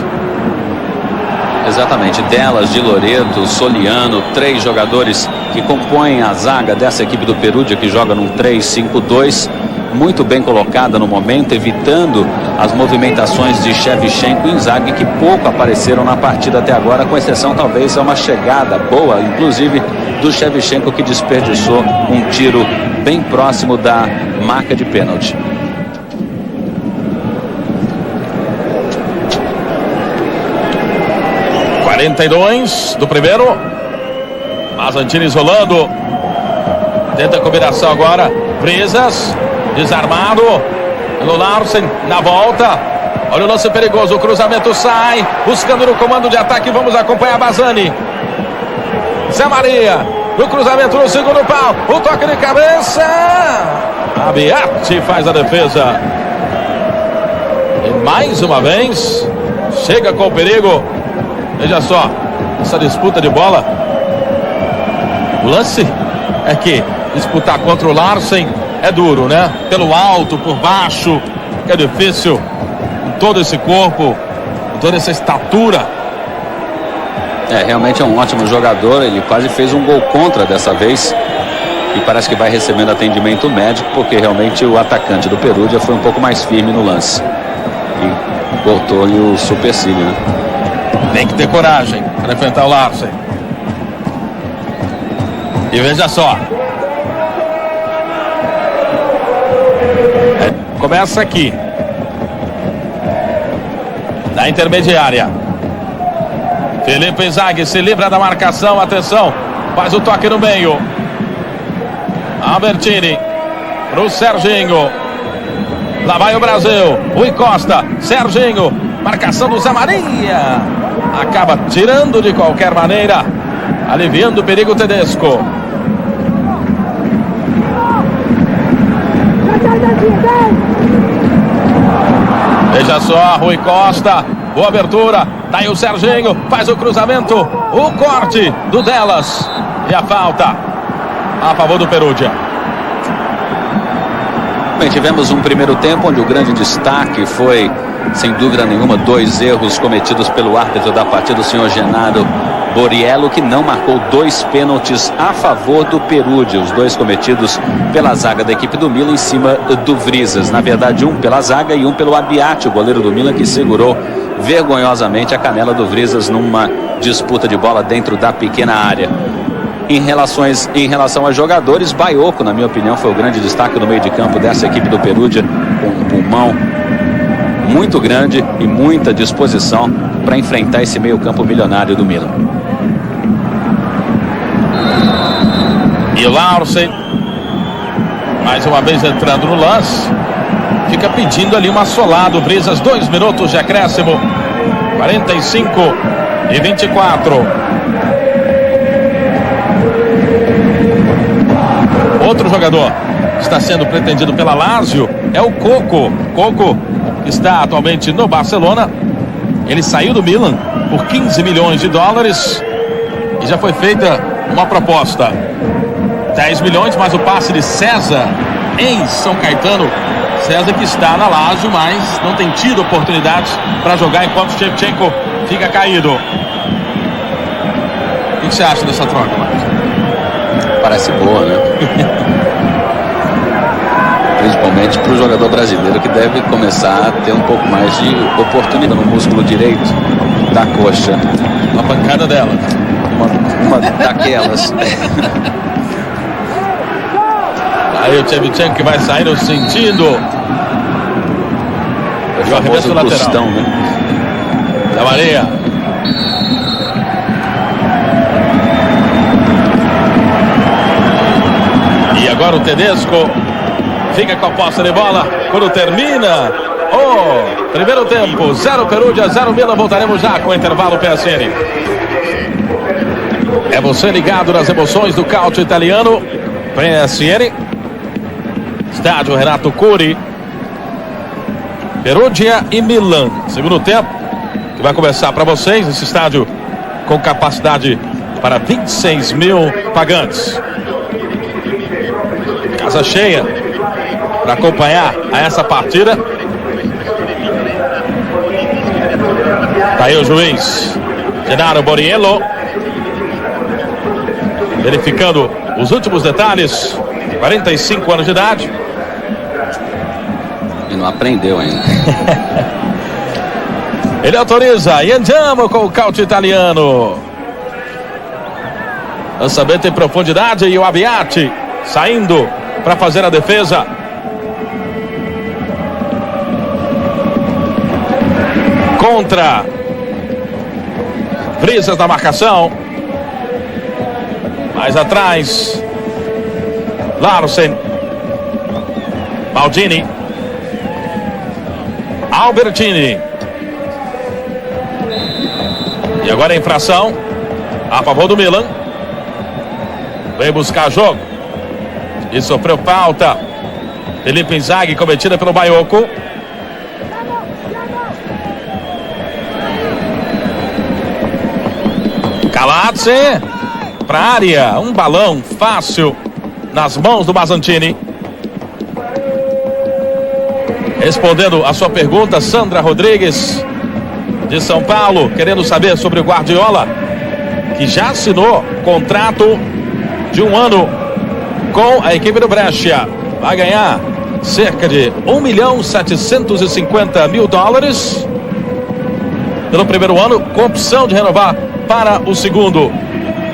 Exatamente, Delas, Di Loreto, Soliano, 3 jogadores que compõem a zaga dessa equipe do Perugia, que joga num 3-5-2, muito bem colocada no momento, evitando as movimentações de Shevchenko e Inzaghi, que pouco apareceram na partida até agora, com exceção talvez a uma chegada boa, inclusive do Shevchenko, que desperdiçou um tiro bem próximo da marca de pênalti. Do primeiro. Mazzantini isolando. Tenta a combinação agora. Brisas. Desarmado. Pelo Larsen. Na volta. Olha o lance perigoso. O cruzamento sai. Buscando no comando de ataque. Vamos acompanhar Bazzani. Zé Maria. No cruzamento no segundo pau. O toque de cabeça. Abbiati faz a defesa. E mais uma vez. Chega com o perigo. Veja só, essa disputa de bola. O lance é que disputar contra o Larsen é duro, né? Pelo alto, por baixo, é difícil. Com todo esse corpo, com toda essa estatura. Realmente é um ótimo jogador. Ele quase fez um gol contra dessa vez. e parece que vai recebendo atendimento médico, porque realmente o atacante do Perugia foi um pouco mais firme no lance e cortou-lhe o supercílio, né? Tem que ter coragem para enfrentar o Larsen. E veja só. Começa aqui. Na intermediária. Felipe Inzaghi se livra da marcação. Atenção. Faz o toque no meio. Albertini. Pro Serginho. Lá vai o Brasil. Rui Costa. Serginho. Marcação do Zé Maria. Acaba tirando de qualquer maneira. Aliviando o perigo Tedesco. Veja só, Rui Costa. Boa abertura. Tá aí o Serginho. Faz o cruzamento. O corte do Delas. E a falta a favor do Perugia. Bem, tivemos um primeiro tempo onde o grande destaque foi, sem dúvida nenhuma, 2 erros cometidos pelo árbitro da partida, o senhor Genaro Borriello, que não marcou 2 pênaltis a favor do Perugia, os 2 cometidos pela zaga da equipe do Milan em cima do Vrizas. Na verdade, um pela zaga e um pelo Abbiati, o goleiro do Milan, que segurou vergonhosamente a canela do Vrizas numa disputa de bola dentro da pequena área. Em relação a jogadores, Baiocco, na minha opinião, foi o grande destaque no meio de campo dessa equipe do Perugia, com um pulmão muito grande e muita disposição para enfrentar esse meio campo milionário do Milan. E o Larsen, mais uma vez entrando no lance, fica pedindo ali uma solada. O Vrizas, 2 minutos de acréscimo, 45-24. Outro jogador que está sendo pretendido pela Lazio é o Coco. Coco está atualmente no Barcelona. Ele saiu do Milan por 15 milhões de dólares e já foi feita uma proposta. 10 milhões mais o passe de César em São Caetano. César que está na Lazio, mas não tem tido oportunidades para jogar enquanto Shevchenko fica caído. O que você acha dessa troca, Marcos? Parece boa, né? Principalmente para o jogador brasileiro, que deve começar a ter um pouco mais de oportunidade no músculo direito da coxa. Uma pancada dela. Uma daquelas. Aí o Shevchenko que vai sair no sentido. O famoso tostão, né? Da Maria. E agora o Tedesco fica com a posse de bola quando termina o primeiro tempo. 0 Perugia, 0 Milan. Voltaremos já com o intervalo PSN. É você ligado nas emoções do Calcio italiano. PSN. Estádio Renato Curi. Perugia e Milan. Segundo tempo que vai começar para vocês. Esse estádio com capacidade para 26 mil pagantes. Casa cheia para acompanhar a essa partida. Tá aí o juiz Genaro Borriello verificando os últimos detalhes. 45 anos de idade. E não aprendeu ainda. Ele autoriza e andiamo com o Calcio italiano. Lançamento em profundidade e o Abbiati saindo para fazer a defesa. Contra Vrizas na marcação. Mais atrás Larsen. Maldini. Albertini. E agora a infração a favor do Milan. Vem buscar jogo. E sofreu falta. Felipe Inzaghi cometida pelo Baiocco. Calazze para a área. Um balão fácil nas mãos do Mazzantini. Respondendo a sua pergunta, Sandra Rodrigues de São Paulo, querendo saber sobre o Guardiola, que já assinou contrato de 1 ano com a equipe do Brescia. Vai ganhar cerca de $1.750.000 pelo primeiro ano, com opção de renovar para o segundo.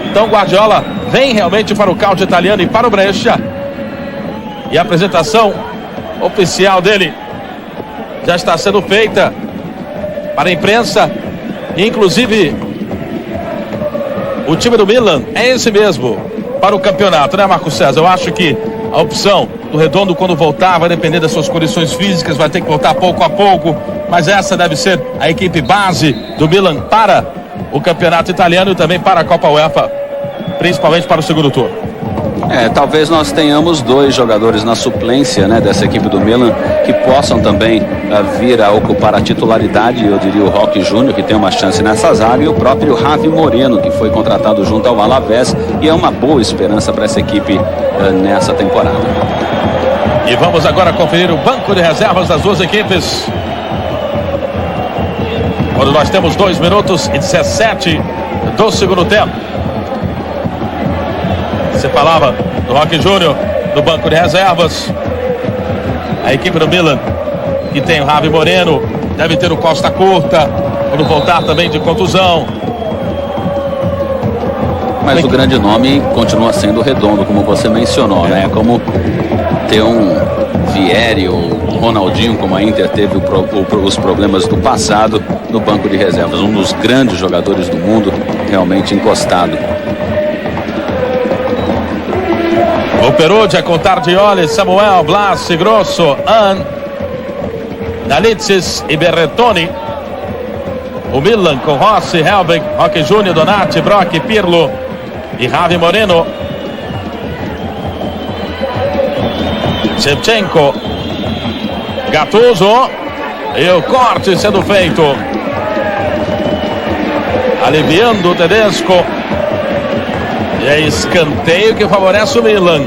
Então Guardiola vem realmente para o calcio italiano e para o Brescia. E a apresentação oficial dele já está sendo feita para a imprensa. E inclusive o time do Milan é esse mesmo para o campeonato, né, Marco César? Eu acho que a opção do Redondo, quando voltar, vai depender das suas condições físicas, vai ter que voltar pouco a pouco, mas essa deve ser a equipe base do Milan para o campeonato italiano e também para a Copa UEFA, principalmente para o segundo turno. Talvez nós tenhamos 2 jogadores na suplência, né, dessa equipe do Milan que possam também vir a ocupar a titularidade. Eu diria o Roque Júnior, que tem uma chance nessa zaga, e o próprio Javi Moreno, que foi contratado junto ao Alavés e é uma boa esperança para essa equipe nessa temporada. E vamos agora conferir o banco de reservas das duas equipes, quando nós temos 2 minutos e 17 do segundo tempo. Você falava do Roque Júnior no banco de reservas. A equipe do Milan, que tem o Javi Moreno, deve ter o Costa Curta quando voltar também de contusão. Mas o grande nome continua sendo o Redondo, como você mencionou, né? Como ter um Vieri ou Ronaldinho, como a Inter teve os problemas do passado, no banco de reservas. Um dos grandes jogadores do mundo, realmente encostado. O Perugia com Tardioli, Samuel, Blas, Grosso, Dalitzis e Berrettoni. O Milan com Rossi, Helbig, Roque Júnior, Donati, Brock, Pirlo e Javi Moreno. Shevchenko, Gattuso e o corte sendo feito, aliviando o Tedesco. E é escanteio que favorece o Milan.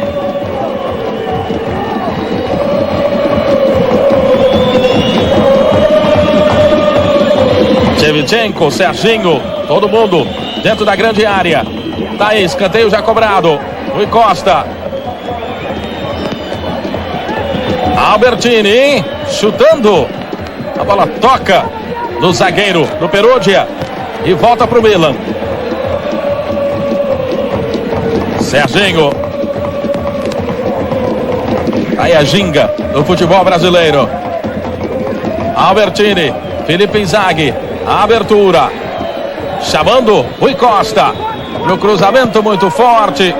Shevchenko, Serginho, todo mundo dentro da grande área. Tá aí, escanteio já cobrado. Rui Costa. Albertini chutando. A bola toca no zagueiro do Perugia e volta para o Milan. Serginho. Aí a ginga do futebol brasileiro. Albertini, Felipe Inzaghi, a abertura, chamando Rui Costa no cruzamento muito forte.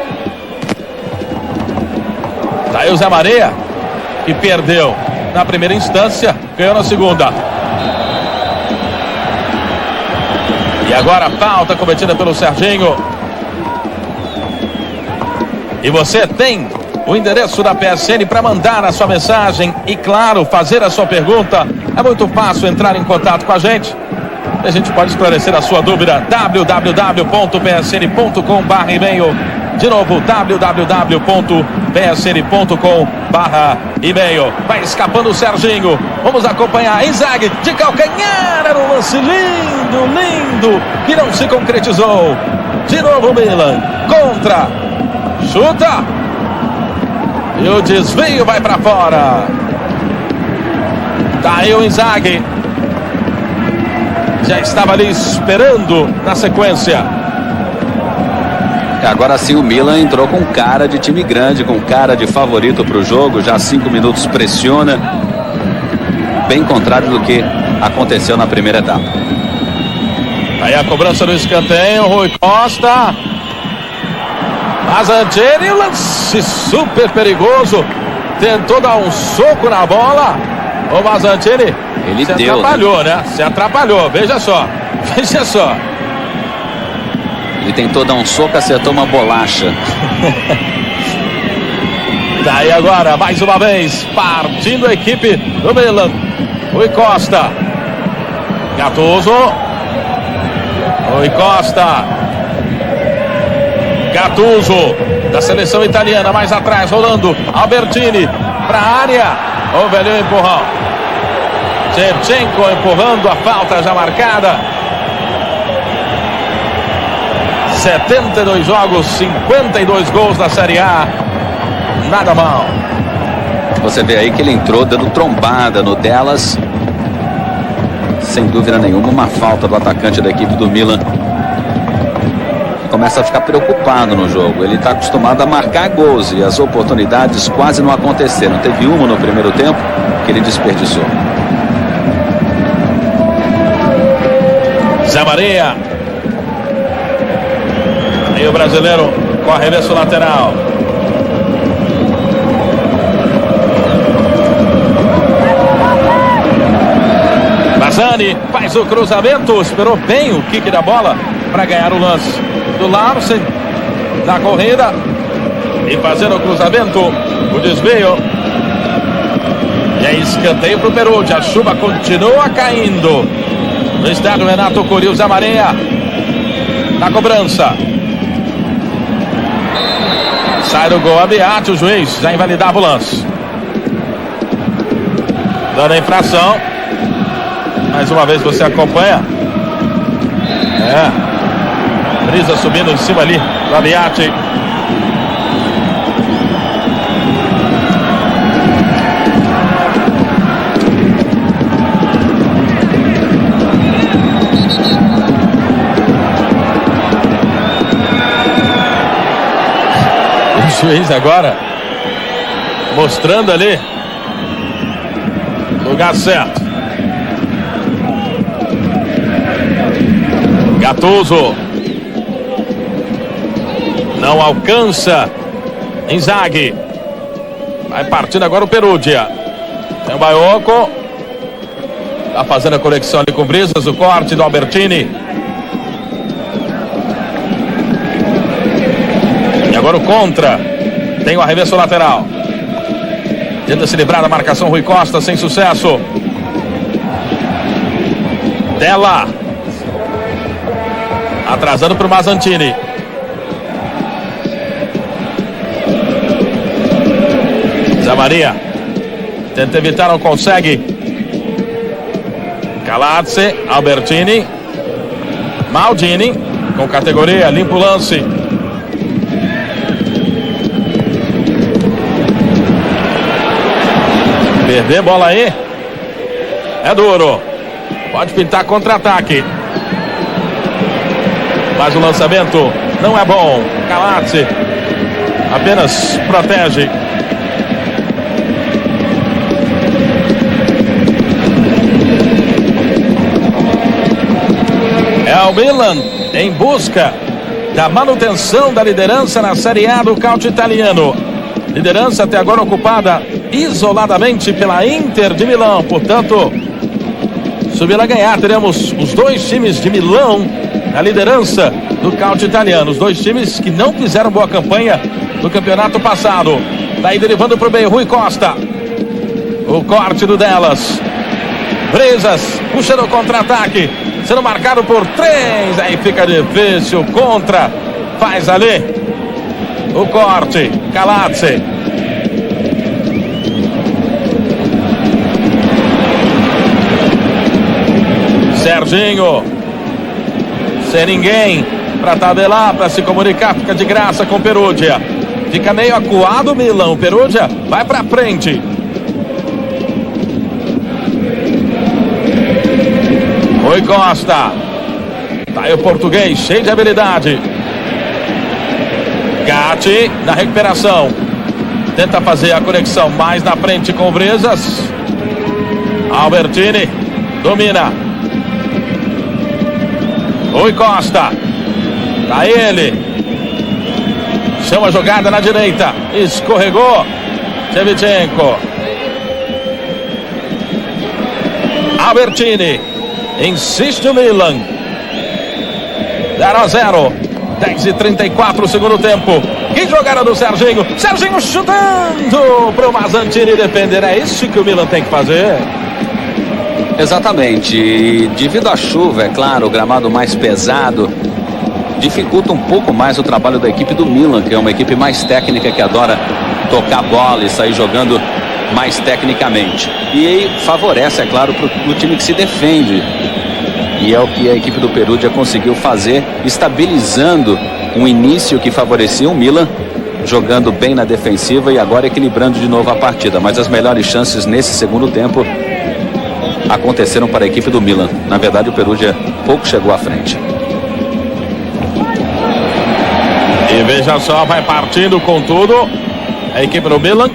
Daí o Zé Maria, que perdeu na primeira instância, ganhou na segunda. E agora a falta cometida pelo Serginho. E você tem o endereço da PSN para mandar a sua mensagem e, claro, fazer a sua pergunta. É muito fácil entrar em contato com a gente. A gente pode esclarecer a sua dúvida. www.psn.com/e-mail. De novo, www.psn.com/e-mail. Vai escapando o Serginho. Vamos acompanhar. Inzaghi de calcanhar. Era um lance lindo, lindo, que não se concretizou. De novo o Milan. Contra. Chuta. E o desvio vai para fora. Tá aí o Inzaghi. Já estava ali esperando na sequência. Agora sim o Milan entrou com cara de time grande, com cara de favorito para o jogo. Já 5 minutos pressiona. Bem contrário do que aconteceu na primeira etapa. Aí a cobrança do escanteio. Rui Costa. Mazzantini, lance super perigoso. Tentou dar um soco na bola. O Mazzantini se atrapalhou, né? Se atrapalhou, veja só. Veja só. Ele tentou dar um soco, acertou uma bolacha. Daí agora, mais uma vez, partindo a equipe do Milan. Rui Costa. Gattuso. Rui Costa. Gattuso, da seleção italiana, mais atrás, rolando. Albertini, para a área. O velho empurrão. Shevchenko empurrando, a falta já marcada. 72 jogos, 52 gols na Série A. nada mal. Você vê aí que ele entrou dando trombada no Delas. Sem dúvida nenhuma, uma falta do atacante da equipe do Milan. Começa a ficar preocupado no jogo. Ele está acostumado a marcar gols e as oportunidades quase não aconteceram. Teve uma no primeiro tempo que ele desperdiçou. Zé Maria. E o brasileiro com arremesso lateral. Bazzani faz o cruzamento, esperou bem o kick da bola para ganhar o lance do Larsen na corrida e fazendo o cruzamento, o desvio. E aí escanteio para o Perugia. A chuva continua caindo no estádio Renato Curi. O Zé Maria na cobrança. Sai do gol Abbiati, o juiz já invalidava o lance. Dando a infração. Mais uma vez você acompanha. Brisa subindo em cima ali do Abbiati. O juiz agora mostrando ali o lugar certo. Gattuso não alcança Inzaghi. Vai partindo agora o Perugia. Tem o Baiocco. Tá fazendo a conexão ali com o Brisas. O corte do Albertini. E agora o contra. Tem o arremesso lateral. Tenta se livrar da marcação Rui Costa, sem sucesso. Della. Atrasando para o Mazzantini. Zé Maria tenta evitar, não consegue. Calazze, Albertini, Maldini com categoria, limpa o lance. Perder bola aí é duro. Pode pintar contra-ataque. Mas o lançamento não é bom. Calazze apenas protege. É o Milan em busca da manutenção da liderança na Série A do calcio italiano. Liderança até agora ocupada isoladamente pela Inter de Milão. Portanto, se o Milan ganhar, teremos os dois times de Milão na liderança do calcio italiano. Os dois times que não fizeram boa campanha no campeonato passado. Daí derivando para o meio, Rui Costa. O corte do Delas. Brisas puxando o contra-ataque. Sendo marcado por 3. Aí fica difícil. Contra. Faz ali. O corte. Calazze. Serginho. Sem ninguém para tabelar, para se comunicar. Fica de graça com o Perugia. Fica meio acuado o Milan. O Perugia vai para frente. Rui Costa. Tá aí o português, cheio de habilidade. Gatti na recuperação. Tenta fazer a conexão mais na frente com o Brisas. Albertini domina. Rui Costa. Tá ele. Chama a jogada na direita. Escorregou. Shevchenko. Albertini. Insiste o Milan. 0-0. 10:34 segundo tempo. Que jogada do Serginho. Serginho chutando pro Mazzantini defender. É isso que o Milan tem que fazer. Exatamente. E devido à chuva, é claro, o gramado mais pesado dificulta um pouco mais o trabalho da equipe do Milan, que é uma equipe mais técnica, que adora tocar bola e sair jogando mais tecnicamente. E aí favorece, é claro, para o time que se defende. E é o que a equipe do Perugia conseguiu fazer, estabilizando um início que favorecia o Milan jogando bem na defensiva e agora equilibrando de novo a partida. Mas as melhores chances nesse segundo tempo aconteceram para a equipe do Milan. Na verdade, o Perugia pouco chegou à frente. E veja só, vai partindo com tudo a equipe do Milan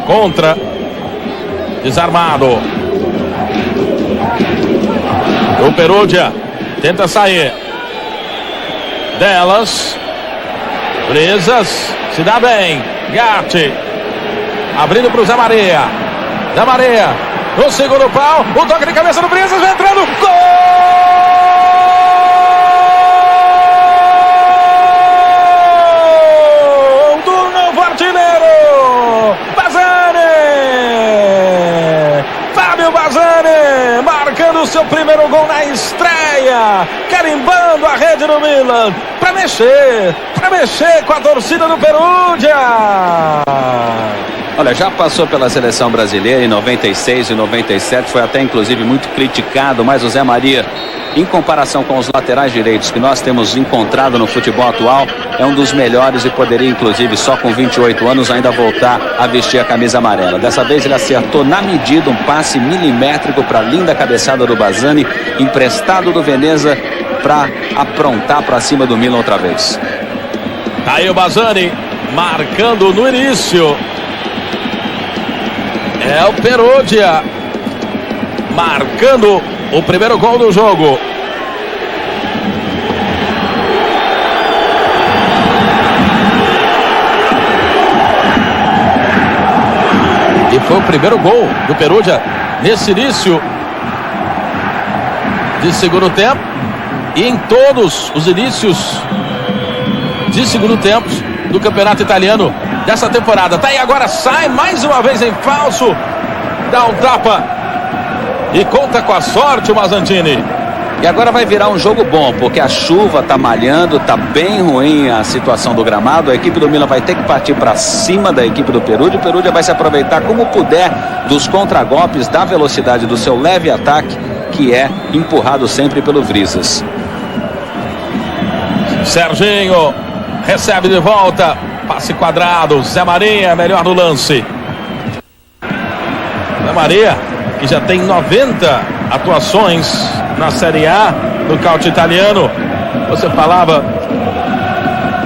contra desarmado. O Perugia tenta sair. Delas. Brisas. Se dá bem. Gatti. Abrindo para o Zé Maria. Zé Maria. No segundo pau. O toque de cabeça do Brisas. Vai entrando. Gol! Do novo artilheiro. Bazzani. Fábio Bazzani. Marcando o seu primeiro gol na estreia. Carimbando a rede do Milan. Para mexer com a torcida do Perugia. Olha, já passou pela seleção brasileira em 96 e 97, foi até inclusive muito criticado, mas o Zé Maria, em comparação com os laterais direitos que nós temos encontrado no futebol atual, é um dos melhores e poderia inclusive só com 28 anos ainda voltar a vestir a camisa amarela. Dessa vez ele acertou na medida um passe milimétrico para a linda cabeçada do Bazzani, emprestado do Veneza para aprontar para cima do Milan outra vez. Tá aí o Bazzani marcando no início. É o Perugia marcando o primeiro gol do jogo. E foi o primeiro gol do Perugia nesse início de segundo tempo e em todos os inícios de segundo tempo do campeonato italiano dessa temporada. Tá aí agora, sai mais uma vez em falso, dá um tapa e conta com a sorte o Mazzantini. E agora vai virar um jogo bom, porque a chuva tá malhando, tá bem ruim a situação do gramado. A equipe do Milan vai ter que partir para cima da equipe do Perugia. O Perugia vai se aproveitar como puder dos contragolpes, da velocidade do seu leve ataque, que é empurrado sempre pelo Brisas. Serginho recebe de volta, passe quadrado, Zé Maria, melhor do lance. Zé Maria, que já tem 90 atuações na Série A do calcio italiano. Você falava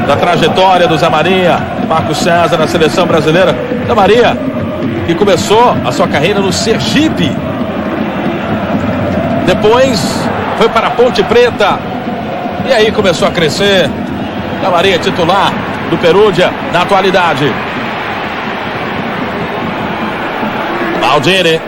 da trajetória do Zé Maria, Marcos César na seleção brasileira. Zé Maria, que começou a sua carreira no Sergipe, depois foi para a Ponte Preta e aí começou a crescer. Zé Maria, titular do Perugia na atualidade. Maldini.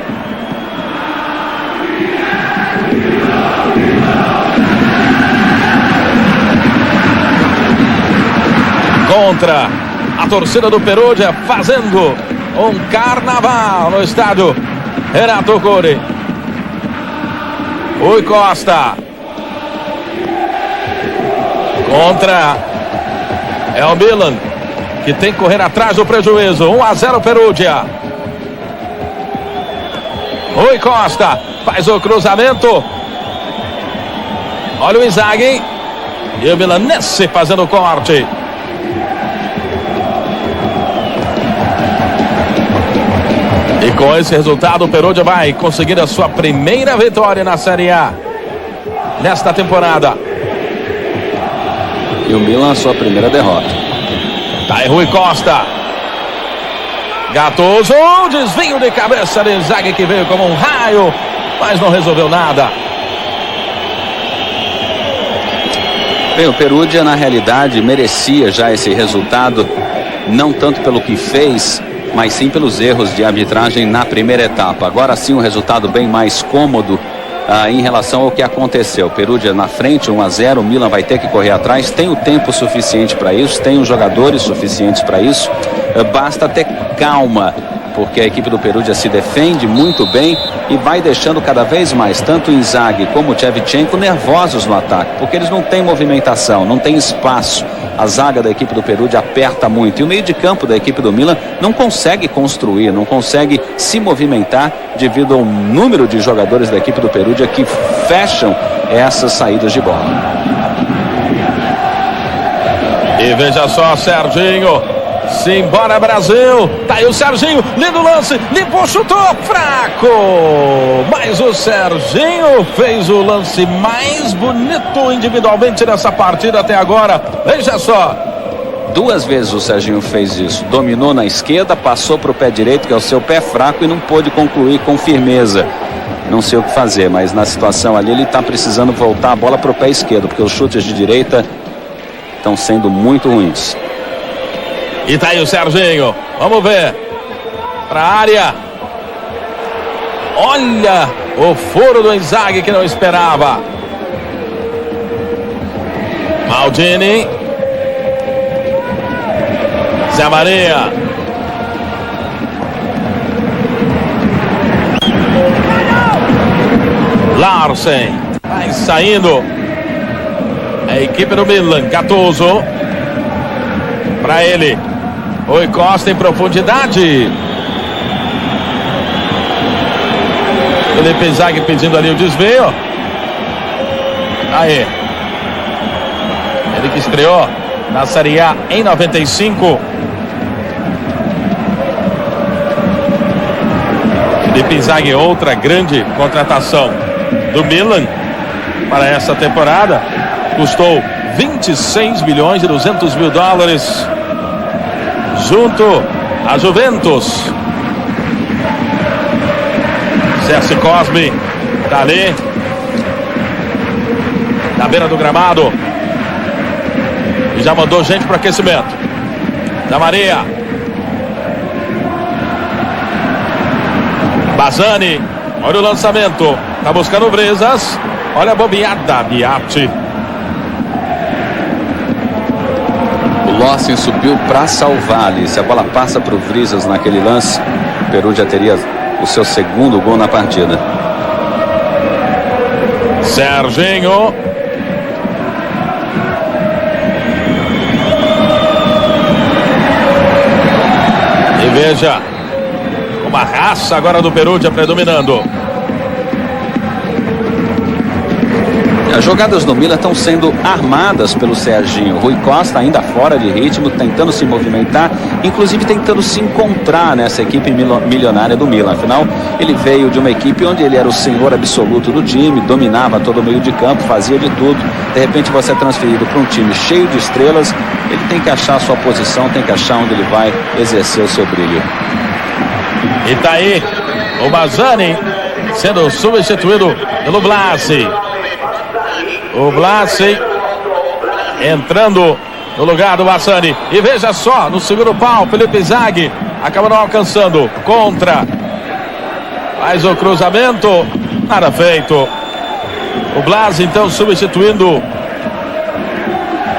Contra a torcida do Perugia, fazendo um carnaval no estádio Renato Cori. Rui Costa. Contra é o Milan, que tem que correr atrás do prejuízo. 1-0 Perugia. Rui Costa faz o cruzamento. Olha o Inzaghi. E o Milanese fazendo o corte. E com esse resultado o Perugia vai conseguir a sua primeira vitória na Série A nesta temporada. E o Milan a sua primeira derrota. Tá aí Rui Costa. Gattuso, desvio de cabeça de Inzaghi, que veio como um raio, mas não resolveu nada. Bem, o Perugia na realidade merecia já esse resultado, não tanto pelo que fez, mas sim pelos erros de arbitragem na primeira etapa. Agora sim um resultado bem mais cômodo em relação ao que aconteceu. Perugia na frente, 1-0, o Milan vai ter que correr atrás, tem o tempo suficiente para isso, tem os jogadores suficientes para isso, basta ter calma, porque a equipe do Perugia se defende muito bem e vai deixando cada vez mais tanto o Inzaghi como o Shevchenko nervosos no ataque, porque eles não têm movimentação, não tem espaço. A zaga da equipe do Perugia aperta muito e o meio de campo da equipe do Milan não consegue construir, não consegue se movimentar devido ao número de jogadores da equipe do Perugia que fecham essas saídas de bola. E veja só, Serginho Simbora, Brasil. Tá aí o Serginho, lindo lance, limpou, chutou, fraco. Mas o Serginho fez o lance mais bonito individualmente nessa partida até agora. Veja só. 2 vezes o Serginho fez isso. Dominou na esquerda, passou para o pé direito, que é o seu pé fraco, e não pôde concluir com firmeza. Não sei o que fazer, mas na situação ali ele está precisando voltar a bola para o pé esquerdo, porque os chutes de direita estão sendo muito ruins. E tá aí o Serginho. Vamos ver. Pra área. Olha o furo do Inzaghi que não esperava. Maldini. Zé Maria. Larsen. Vai saindo. A equipe do Milan. Gattuso. Pra ele. Rui Costa em profundidade. Felipe Inzaghi pedindo ali o desvio. Aí. Ele que estreou na Série A em 95. Felipe Inzaghi, outra grande contratação do Milan para essa temporada. Custou 26 milhões e 200 mil dólares. Junto a Juventus. Serse Cosme tá ali na beira do gramado e já mandou gente para aquecimento. Da Maria. Bazzani, olha o lançamento, tá buscando o Brezas. Olha a bobeada, Biatti. Lawson subiu para salvar ali. Se a bola passa para o Vrizas naquele lance, o Peru já teria o seu segundo gol na partida. Serginho. E veja uma raça agora do Perugia predominando. As jogadas do Milan estão sendo armadas pelo Serginho. Rui Costa ainda fora de ritmo, tentando se movimentar, inclusive tentando se encontrar nessa equipe milionária do Milan. Afinal, ele veio de uma equipe onde ele era o senhor absoluto do time, dominava todo o meio de campo, fazia de tudo. De repente você é transferido para um time cheio de estrelas, ele tem que achar a sua posição, tem que achar onde ele vai exercer o seu brilho. E tá aí o Bazzani sendo substituído pelo Blasi. O Blasi entrando no lugar do Bazzani. E veja só, no segundo pau, Felipe Inzaghi acaba não alcançando. Contra. Faz o cruzamento. Nada feito. O Blasi então substituindo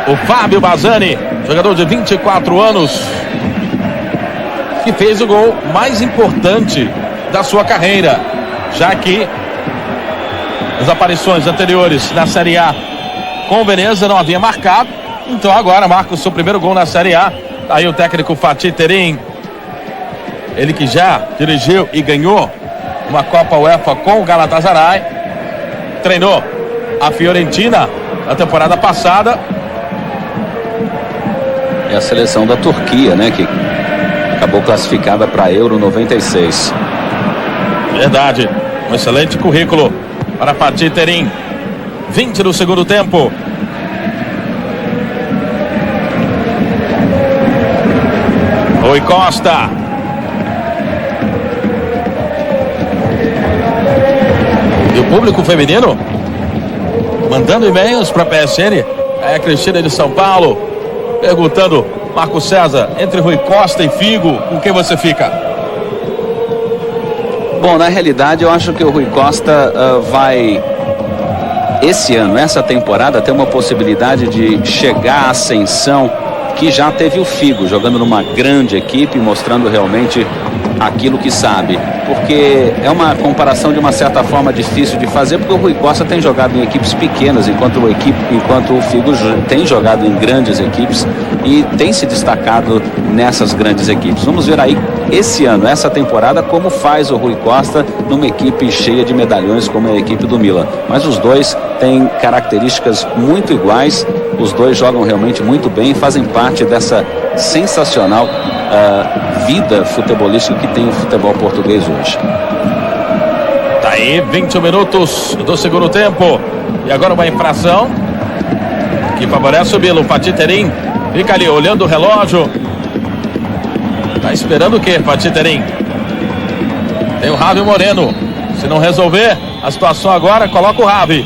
o Fábio Bazzani, jogador de 24 anos, que fez o gol mais importante da sua carreira, já que as aparições anteriores na Série A com o Veneza não havia marcado, então agora marca o seu primeiro gol na Série A. Aí o técnico Fatih Terim, ele que já dirigiu e ganhou uma Copa UEFA com o Galatasaray, treinou a Fiorentina na temporada passada. É a seleção da Turquia, né, que acabou classificada para Euro 96. Verdade, um excelente currículo para Fatih Terim. 20 do segundo tempo. Rui Costa. E o público feminino mandando e-mails para a PSN. É a Cristina de São Paulo perguntando: Marco César, entre Rui Costa e Figo, com quem você fica? Bom, na realidade eu acho que o Rui Costa vai, esse ano, essa temporada, ter uma possibilidade de chegar à ascensão que já teve o Figo, jogando numa grande equipe, mostrando realmente aquilo que sabe. Porque é uma comparação de uma certa forma difícil de fazer, porque o Rui Costa tem jogado em equipes pequenas, enquanto o Figo tem jogado em grandes equipes e tem se destacado nessas grandes equipes. Vamos ver aí esse ano, essa temporada, como faz o Rui Costa numa equipe cheia de medalhões como é a equipe do Milan. Mas os dois têm características muito iguais, os dois jogam realmente muito bem, fazem parte dessa sensacional vida futebolística que tem o futebol português hoje. Tá aí, 21 minutos do segundo tempo. E agora uma infração que favorece o Milan. Fatih Terim fica ali olhando o relógio. Tá esperando o quê, Fatih Terim? Tem o Ravi Moreno. Se não resolver a situação agora, coloca o Ravi.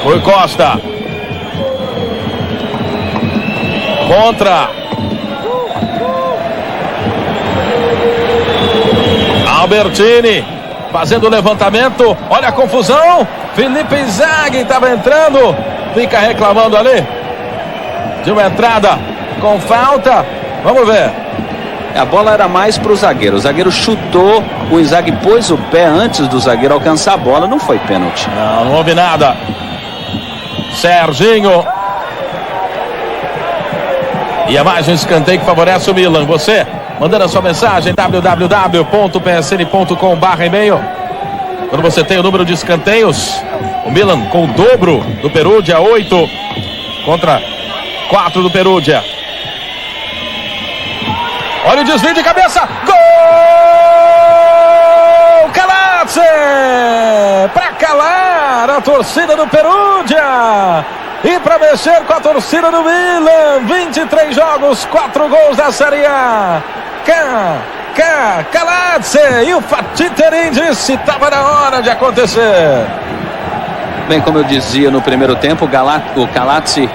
Rui Costa. Contra. Albertini fazendo o levantamento. Olha a confusão. Felipe Inzaghi estava entrando. Fica reclamando ali de uma entrada com falta. Vamos ver. A bola era mais para o zagueiro. O zagueiro chutou. O Inzaghi pôs o pé antes do zagueiro alcançar a bola. Não foi pênalti. Não houve nada. Serginho. E é mais um escanteio que favorece o Milan. Você mandando a sua mensagem www.psn.com/e-mail. Quando você tem o número de escanteios, o Milan com o dobro do Perugia, 8 contra 4 do Perugia. Olha o desvio de cabeça. Gol! Calatze! Para calar a torcida do Perugia e para mexer com a torcida do Milan. 23 jogos, 4 gols da Série A. Calatze! E o Fatih Terim disse: estava na hora de acontecer. Bem, como eu dizia no primeiro tempo, o Calatze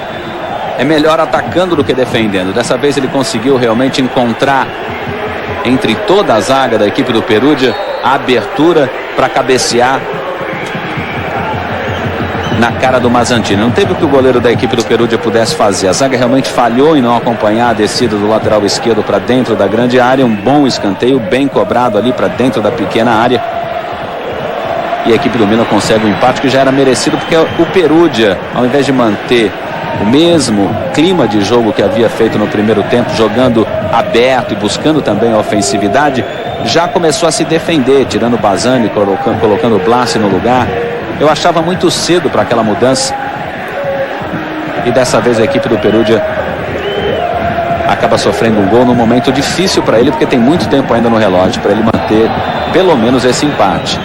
é melhor atacando do que defendendo. Dessa vez ele conseguiu realmente encontrar entre toda a zaga da equipe do Perugia a abertura para cabecear na cara do Mazzantini. Não teve o que o goleiro da equipe do Perugia pudesse fazer. A zaga realmente falhou em não acompanhar a descida do lateral esquerdo para dentro da grande área. Um bom escanteio, bem cobrado ali para dentro da pequena área. E a equipe do Milan consegue um empate que já era merecido, porque o Perugia, ao invés de manter o mesmo clima de jogo que havia feito no primeiro tempo, jogando aberto e buscando também a ofensividade, já começou a se defender, tirando o Bazzani, colocando o Blassi no lugar. Eu achava muito cedo para aquela mudança. E dessa vez a equipe do Perugia acaba sofrendo um gol num momento difícil para ele, porque tem muito tempo ainda no relógio para ele manter pelo menos esse empate.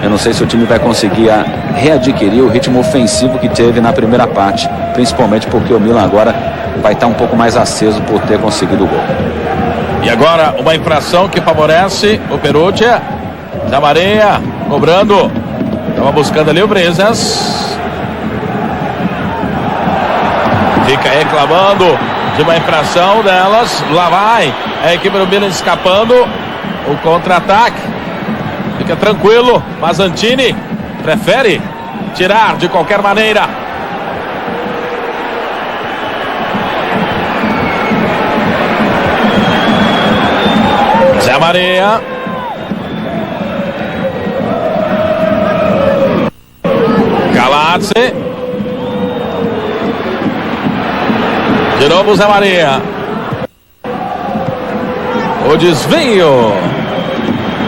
Eu não sei se o time vai conseguir readquirir o ritmo ofensivo que teve na primeira parte, principalmente porque o Milan agora vai estar um pouco mais aceso por ter conseguido o gol. E agora uma infração que favorece o Perugia. Zé Maria cobrando. Estava buscando ali o Brezas. Fica reclamando de uma infração delas. Lá vai a equipe do Milan escapando. O contra-ataque. Fica tranquilo. Mazzantini prefere tirar de qualquer maneira. Zé Maria. Calatze. De novo Zé Maria. O desvio.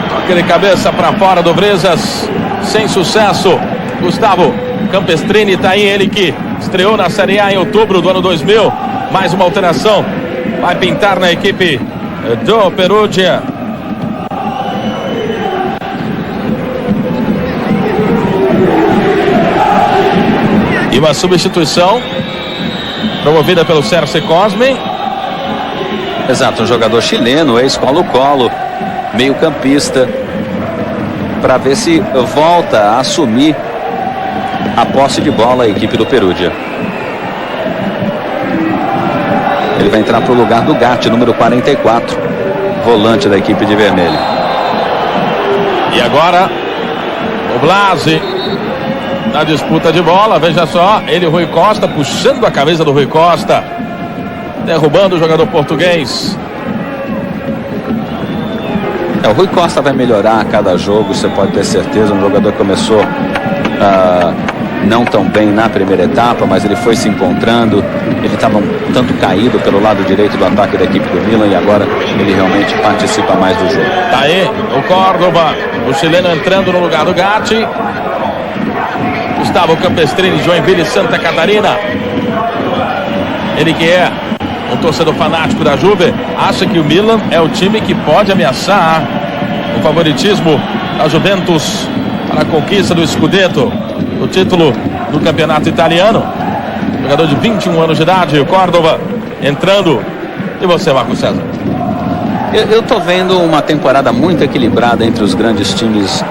Toque de cabeça para fora do Brezas. Sem sucesso. Gustavo Campestrini está aí, ele que estreou na Série A em outubro do ano 2000. Mais uma alteração. Vai pintar na equipe do Perugia. E uma substituição promovida pelo Sérgio Cosme. Exato, um jogador chileno, ex-Colo-Colo, meio campista, para ver se volta a assumir a posse de bola a equipe do Perugia. Ele vai entrar para o lugar do Gatti, número 44, volante da equipe de vermelho. E agora o Blasi na disputa de bola, veja só, ele, Rui Costa, puxando a camisa do Rui Costa, derrubando o jogador português. O Rui Costa vai melhorar a cada jogo, você pode ter certeza. Um jogador que começou não tão bem na primeira etapa, mas ele foi se encontrando. Ele estava um tanto caído pelo lado direito do ataque da equipe do Milan, e agora ele realmente participa mais do jogo. Tá aí o Córdoba, o chileno, entrando no lugar do Gatti. Gustavo Campestrini, Joinville, Santa Catarina. Ele que é um torcedor fanático da Juve, acha que o Milan é o time que pode ameaçar o favoritismo da Juventus para a conquista do Scudetto, o título do campeonato italiano. Jogador de 21 anos de idade, o Córdoba, entrando. E você, Marco César? Eu tô vendo uma temporada muito equilibrada entre os grandes times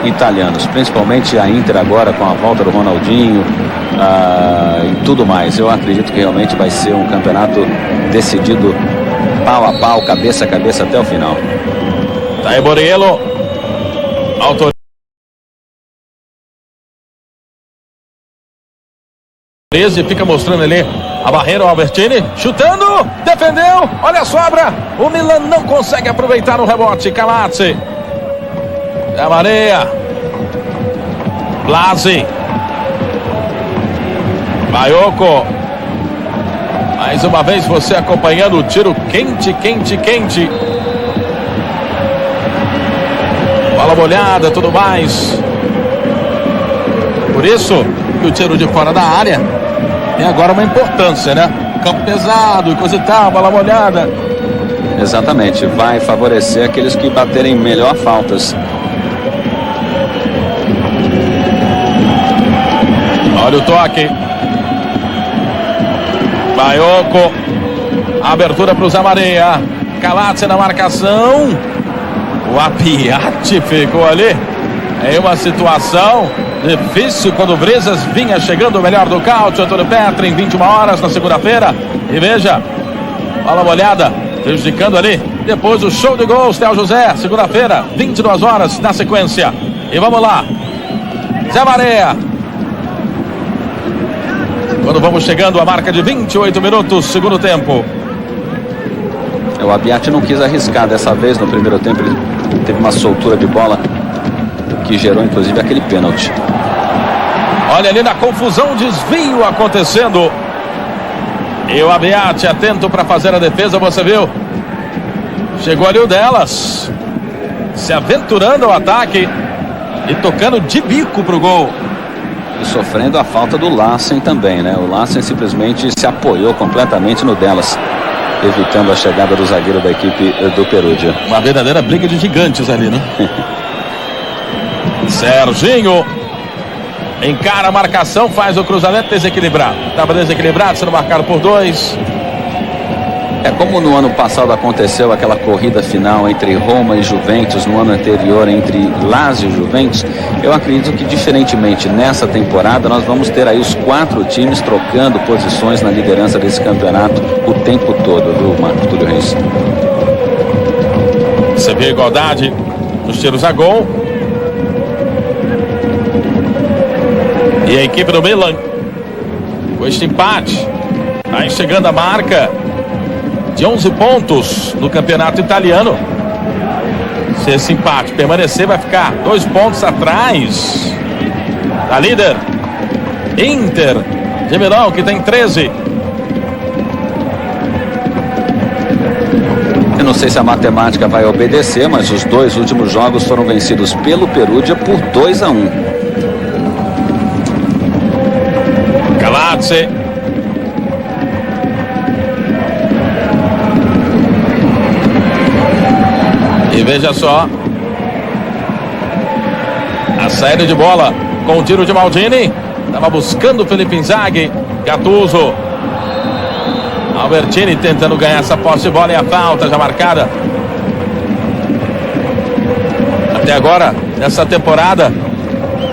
italianos, principalmente a Inter agora com a volta do Ronaldinho e tudo mais. Eu acredito que realmente vai ser um campeonato decidido pau a pau, cabeça a cabeça até o final. Tá aí Borriello, autor. Fica mostrando ali a barreira, o Albertini, chutando, defendeu, olha a sobra, o Milan não consegue aproveitar o rebote, Calazzi, a Maria, Blasi, Baiocco, mais uma vez você acompanhando o tiro quente, bola molhada, tudo mais, por isso que o tiro de fora da área tem agora uma importância, né? Campo pesado e coisa e tal, bola molhada. Exatamente, vai favorecer aqueles que baterem melhor faltas. Olha o toque. Baiocco. Abertura para o Zé Maria. Calazzi na marcação. O Abbiati ficou ali. É uma situação difícil quando o Brisas vinha chegando o melhor do Cautio, Antônio Petri, em 21 horas na segunda-feira. E veja, bola molhada, prejudicando ali. Depois o show de gols, Theo José, segunda-feira, 22 horas na sequência. E vamos lá, Zé Maria. Quando vamos chegando à marca de 28 minutos, segundo tempo. O Abbiati não quis arriscar dessa vez no primeiro tempo, ele teve uma soltura de bola que gerou inclusive aquele pênalti. Olha ali na confusão, desvio acontecendo. E o Abbiati atento para fazer a defesa, você viu? Chegou ali o Delas, se aventurando ao ataque e tocando de bico pro gol. E sofrendo a falta do Larsen também, né? O Larsen simplesmente se apoiou completamente no Delas, evitando a chegada do zagueiro da equipe do Perugia. Uma verdadeira briga de gigantes ali, né? Serginho encara a marcação, faz o cruzamento desequilibrado. Estava desequilibrado, sendo marcado por 2. É como no ano passado aconteceu aquela corrida final entre Roma e Juventus, no ano anterior entre Lazio e Juventus. Eu acredito que diferentemente nessa temporada nós vamos ter aí os 4 times trocando posições na liderança desse campeonato o tempo todo, viu, Marco Túlio Reis? Você vê a igualdade nos tiros a gol. E a equipe do Milan, com este empate, vai chegando a marca de 11 pontos no campeonato italiano. Se esse empate permanecer, vai ficar 2 pontos atrás da líder Inter de Milão, que tem 13. Eu não sei se a matemática vai obedecer, mas os 2 últimos jogos foram vencidos pelo Perugia por 2-1. Calazzi. E veja só a saída de bola com o tiro de Maldini. Estava buscando o Felipe Inzaghi. Gattuso. Albertini tentando ganhar essa posse de bola e a falta já marcada. Até agora, nessa temporada,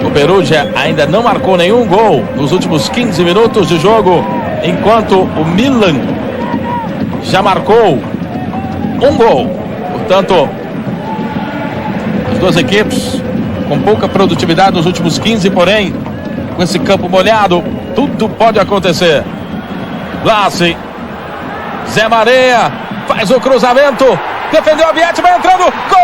o Perugia ainda não marcou nenhum gol nos últimos 15 minutos de jogo, enquanto o Milan já marcou um gol. Portanto, as duas equipes com pouca produtividade nos últimos 15, porém, com esse campo molhado, tudo pode acontecer. Blasi, Zé Maria, faz o cruzamento, defendeu a Abbiati, vai entrando, gol!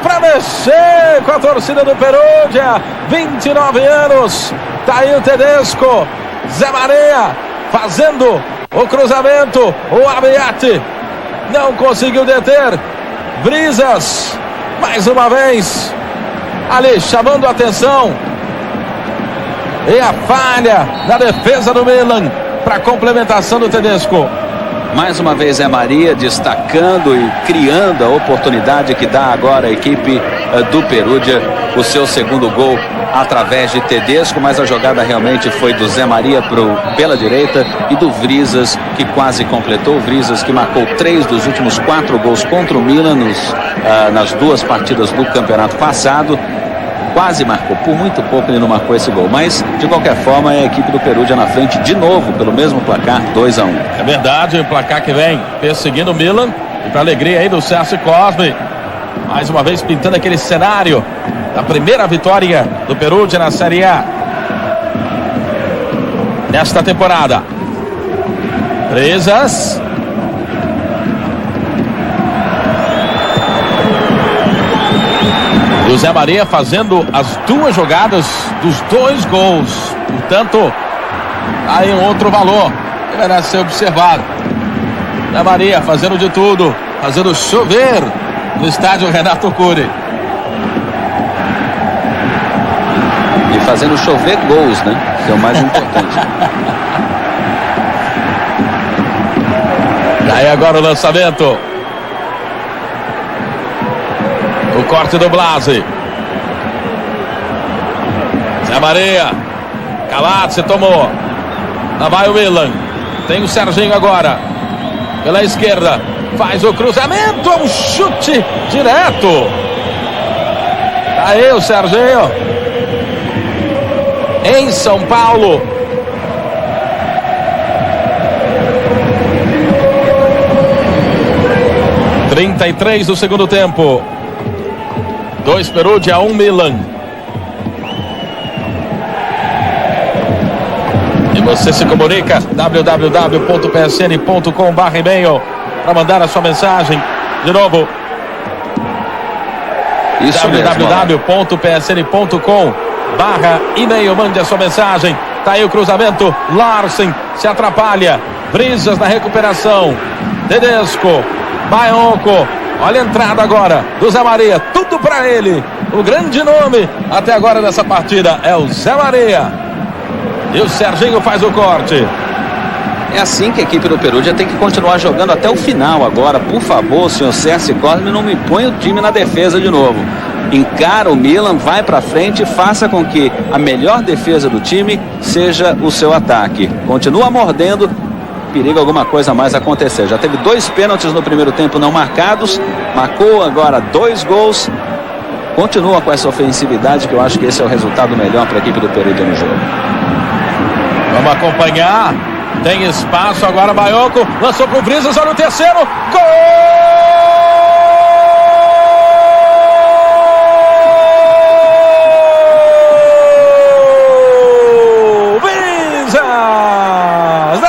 Para mexer com a torcida do Perugia, 29 anos, tá aí o Tedesco, Zé Maria fazendo o cruzamento, o Abbiati não conseguiu deter, Brisas, mais uma vez, ali chamando a atenção. E a falha da defesa do Milan para complementação do Tedesco. Mais uma vez é Maria destacando e criando a oportunidade que dá agora a equipe do Perugia o seu segundo gol através de Tedesco, mas a jogada realmente foi do Zé Maria pela direita e do Vrizas, que quase completou. O Vrizas, que marcou 3 dos últimos 4 gols contra o Milan nas 2 partidas do campeonato passado. Quase marcou, por muito pouco ele não marcou esse gol, mas de qualquer forma é a equipe do Perugia na frente de novo pelo mesmo placar, 2-1. É verdade, o placar que vem perseguindo o Milan e para alegria aí do Sérgio Cosme, mais uma vez pintando aquele cenário da primeira vitória do Perugia na Série A nesta temporada. Brisas. E o Zé Maria fazendo as 2 jogadas dos 2 gols. Portanto, aí um outro valor que merece ser observado. Zé Maria fazendo de tudo, fazendo chover no estádio Renato Cury. E fazendo chover gols, né? Que é o mais importante. Aí agora o lançamento. O corte do Blasi. Zé Maria. Calatze tomou. Lá vai o Milan. Tem o Serginho agora. Pela esquerda. Faz o cruzamento. Um chute direto. Aí o Serginho. Em São Paulo. (33 do segundo tempo). 2 Perugia, 1 Milan. E você se comunica www.psn.com/e-mail para mandar a sua mensagem. De novo, www.psn.com/e-mail. Mande a sua mensagem. Tá aí o cruzamento. Larsen se atrapalha. Brisas na recuperação. Tedesco. Baiocco. Olha a entrada agora do Zé Maria. Tudo para ele. O grande nome até agora dessa partida é o Zé Maria. E o Serginho faz o corte. É assim que a equipe do Perugia tem que continuar jogando até o final agora. Por favor, senhor Sérgio Cosme, não me põe o time na defesa de novo. Encara o Milan, vai para frente e faça com que a melhor defesa do time seja o seu ataque. Continua mordendo. Perigo alguma coisa mais acontecer. Já teve 2 pênaltis no primeiro tempo não marcados, marcou agora 2 gols, continua com essa ofensividade, que eu acho que esse é o resultado melhor para a equipe do Perugia no jogo. Vamos acompanhar, tem espaço agora. Baiocco lançou pro Brisas, olha o terceiro, gol!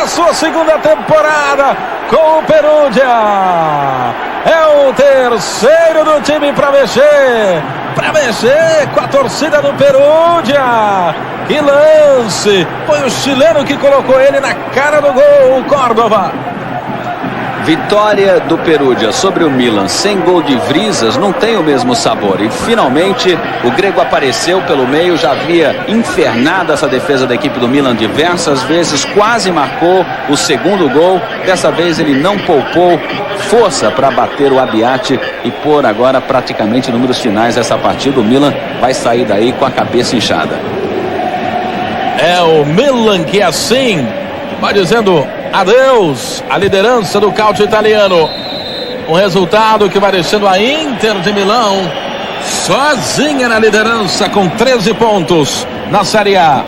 Sua segunda temporada com o Perugia. É o terceiro do time para mexer com a torcida do Perugia. Que lance! Foi o chileno que colocou ele na cara do gol, o Córdoba. Vitória do Perugia sobre o Milan sem gol de Vrizas não tem o mesmo sabor. E finalmente o grego apareceu pelo meio. Já havia infernado essa defesa da equipe do Milan diversas vezes. Quase marcou o segundo gol. Dessa vez ele não poupou força para bater o Abbiati e pôr agora praticamente números finais dessa partida. O Milan vai sair daí com a cabeça inchada. É o Milan que assim vai dizendo adeus à liderança do calcio italiano. Um resultado que vai deixando a Inter de Milão sozinha na liderança com 13 pontos na Série A.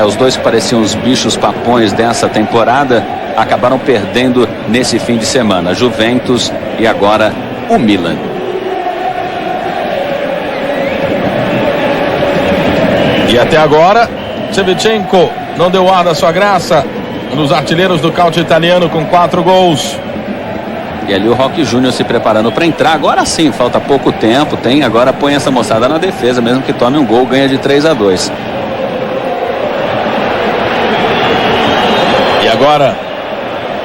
Os dois que pareciam os bichos papões dessa temporada acabaram perdendo nesse fim de semana. Juventus e agora o Milan. E até agora Shevchenko não deu ar da sua graça. Um dos artilheiros do calcio italiano com 4 gols. E ali o Roque Júnior se preparando para entrar. Agora sim, falta pouco tempo. Agora põe essa moçada na defesa. Mesmo que tome um gol, ganha de 3-2. E agora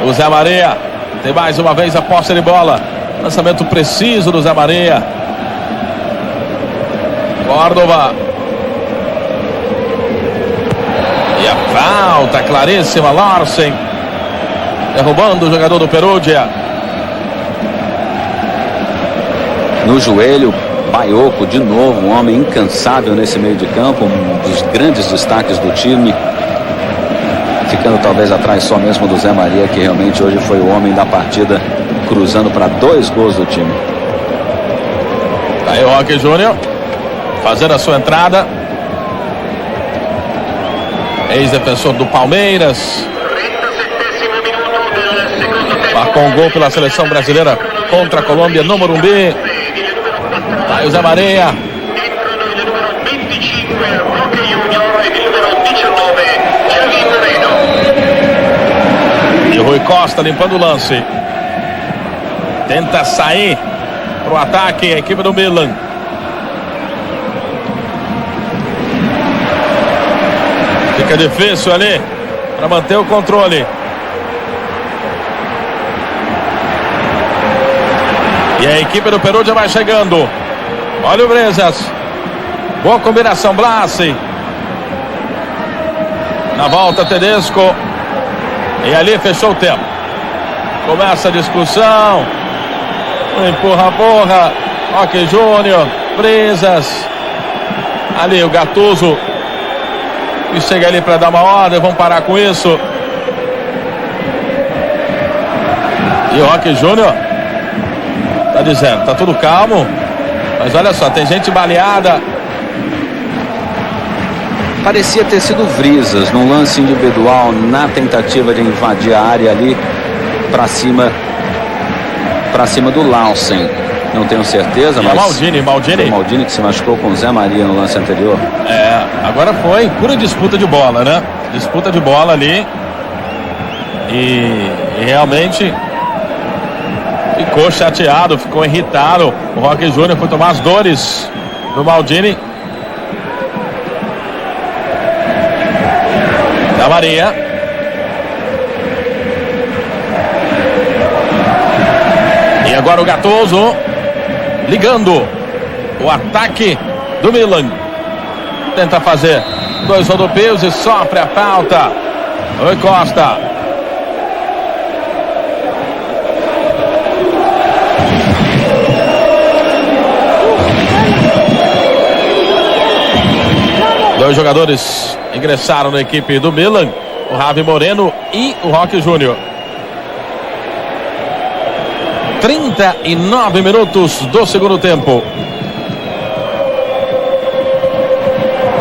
o Zé Maria tem mais uma vez a posse de bola. Lançamento preciso do Zé Maria. Córdova. E a falta claríssima. Larsen derrubando o jogador do Perugia. No joelho, Baioco de novo, um homem incansável nesse meio de campo, um dos grandes destaques do time, ficando talvez atrás só mesmo do Zé Maria, que realmente hoje foi o homem da partida, cruzando para 2 gols do time. Tá aí o Roque Júnior fazendo a sua entrada, ex-defensor do Palmeiras, marcou um gol pela seleção brasileira contra a Colômbia no Morumbi. Tá aí o Zé Maria. E o Rui Costa limpando o lance. Tenta sair pro ataque a equipe do Milan. Fica difícil ali para manter o controle. E a equipe do Perugia vai chegando. Olha o Brezas. Boa combinação, Blasi. Na volta, Tedesco. E ali fechou o tempo. Começa a discussão. Empurra. Roque Júnior. Brezas. Ali o Gattuso. E chega ali para dar uma ordem. Vamos parar com isso. E o Roque Júnior tá dizendo, tá tudo calmo. Mas olha só, tem gente baleada. Parecia ter sido Vrizas num lance individual na tentativa de invadir a área ali para cima do Larsen. Não tenho certeza, mas Maldini. Foi o Maldini que se machucou com o Zé Maria no lance anterior. Agora foi pura disputa de bola, né? Disputa de bola ali. E realmente ficou chateado, ficou irritado. O Roque Júnior foi tomar as dores do Maldini. Da Maria. E agora o Gattuso ligando o ataque do Milan. Tenta fazer 2 rodopios e sofre a falta. Rui Costa. Dois jogadores ingressaram na equipe do Milan, o Javi Moreno e o Roque Júnior. 39 minutos do segundo tempo.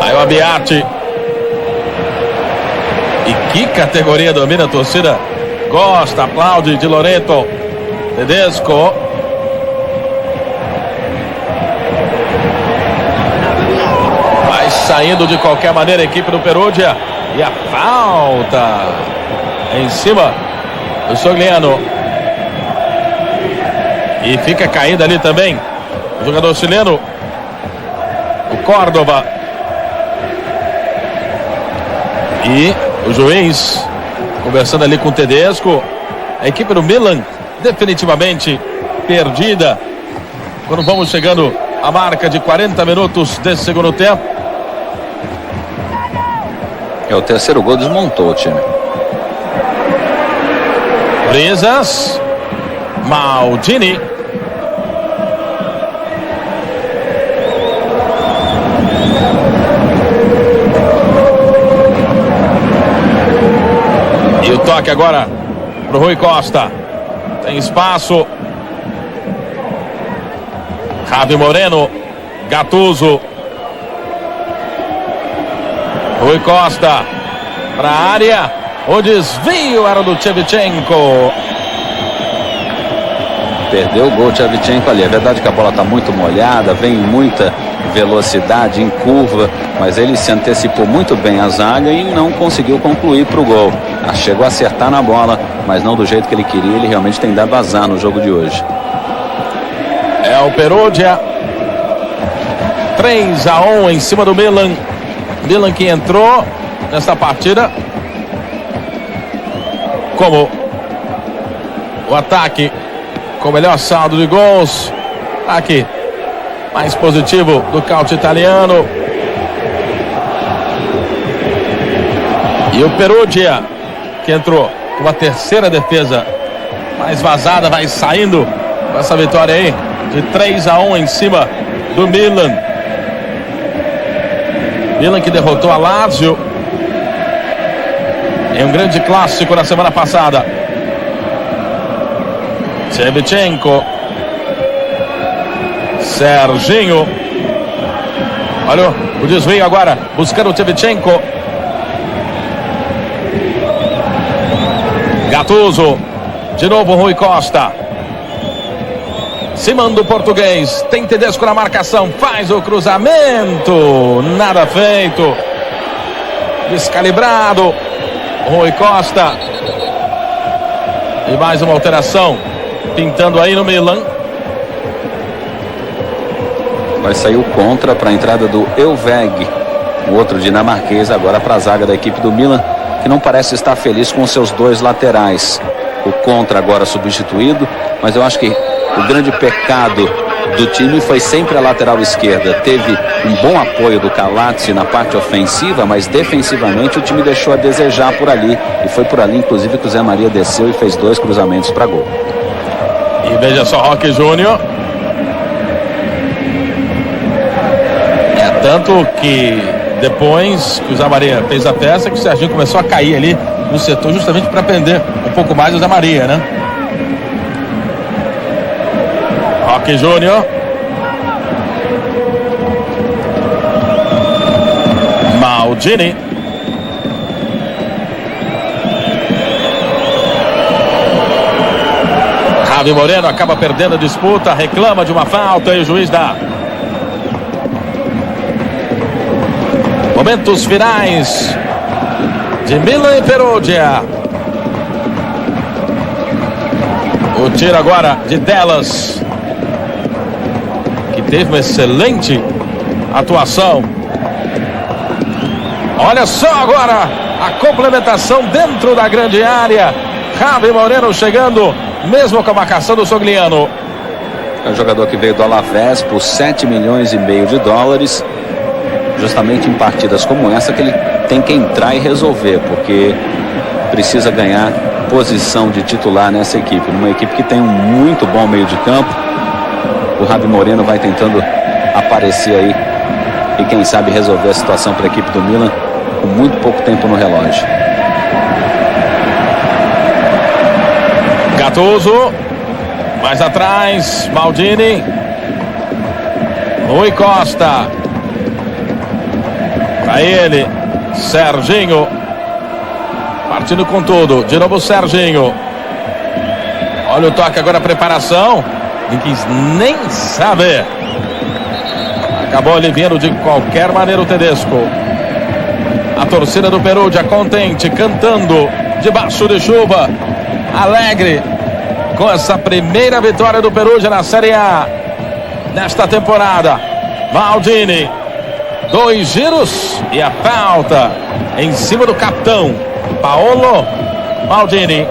Aí o Abbiati. E que categoria domina a torcida. Gosta, aplaude de Loreto. Tedesco. Saindo de qualquer maneira a equipe do Perugia. E a falta em cima do Sogliano. E fica caído ali também o jogador chileno, o Córdova. E o juiz conversando ali com o Tedesco. A equipe do Milan definitivamente perdida quando vamos chegando à marca de 40 minutos desse segundo tempo. O terceiro gol desmontou o time. Brezas. Maldini. E o toque agora pro Rui Costa. Tem espaço. Javi Moreno. Gattuso. Rui Costa para a área. O desvio era do Shevchenko. Perdeu o gol Shevchenko ali. É verdade que a bola está muito molhada, vem em muita velocidade, em curva, mas ele se antecipou muito bem à zaga e não conseguiu concluir para o gol. Chegou a acertar na bola, mas não do jeito que ele queria. Ele realmente tem dado azar no jogo de hoje. É o Perugia. 3-1 em cima do Milan. Milan que entrou nessa partida como o ataque com o melhor saldo de gols. Aqui, mais positivo do Calcio italiano. E o Perugia, que entrou com a terceira defesa mais vazada, vai saindo com essa vitória aí de 3-1 em cima do Milan. Milan que derrotou a Lazio em um grande clássico na semana passada. Shevchenko, Serginho, olha o desvio agora, buscando o Shevchenko. Gattuso, de novo Rui Costa. Se manda o português, tem Tedesco na marcação, faz o cruzamento, nada feito, descalibrado. Rui Costa. E mais uma alteração pintando aí no Milan. Vai sair o contra para a entrada do Elveg, o outro dinamarquês, agora para a zaga da equipe do Milan, que não parece estar feliz com seus dois laterais. O contra agora substituído, mas eu acho que o grande pecado do time foi sempre a lateral esquerda. Teve um bom apoio do Calazzi na parte ofensiva, mas defensivamente o time deixou a desejar por ali. E foi por ali, inclusive, que o Zé Maria desceu e fez 2 cruzamentos para gol. E veja só, Roque Júnior. É tanto que depois que o Zé Maria fez a peça, que o Serginho começou a cair ali no setor, justamente para prender um pouco mais o Zé Maria, né? Roque Júnior. Maldini. Javi Moreno acaba perdendo a disputa, reclama de uma falta e o juiz dá. Momentos finais de Milan e Perugia. O tiro agora de Delas, que teve uma excelente atuação. Olha só agora a complementação dentro da grande área. Javi Moreno chegando, mesmo com a marcação do Sogliano. É um jogador que veio do Alavés por 7,5 milhões de dólares. Justamente em partidas como essa que ele tem que entrar e resolver, porque precisa ganhar posição de titular nessa equipe. Numa equipe que tem um muito bom meio de campo. O Javi Moreno vai tentando aparecer aí e quem sabe resolver a situação para a equipe do Milan com muito pouco tempo no relógio. Gattuso, mais atrás, Maldini, Rui Costa, pra ele, Serginho, partindo com tudo, de novo Serginho. Olha o toque agora, a preparação, não quis nem saber. Acabou aliviando de qualquer maneira o Tedesco. A torcida do Perugia contente, cantando debaixo de chuva, alegre com essa primeira vitória do Perugia na Série A nesta temporada. Maldini, 2 giros e a falta em cima do capitão Paolo Maldini,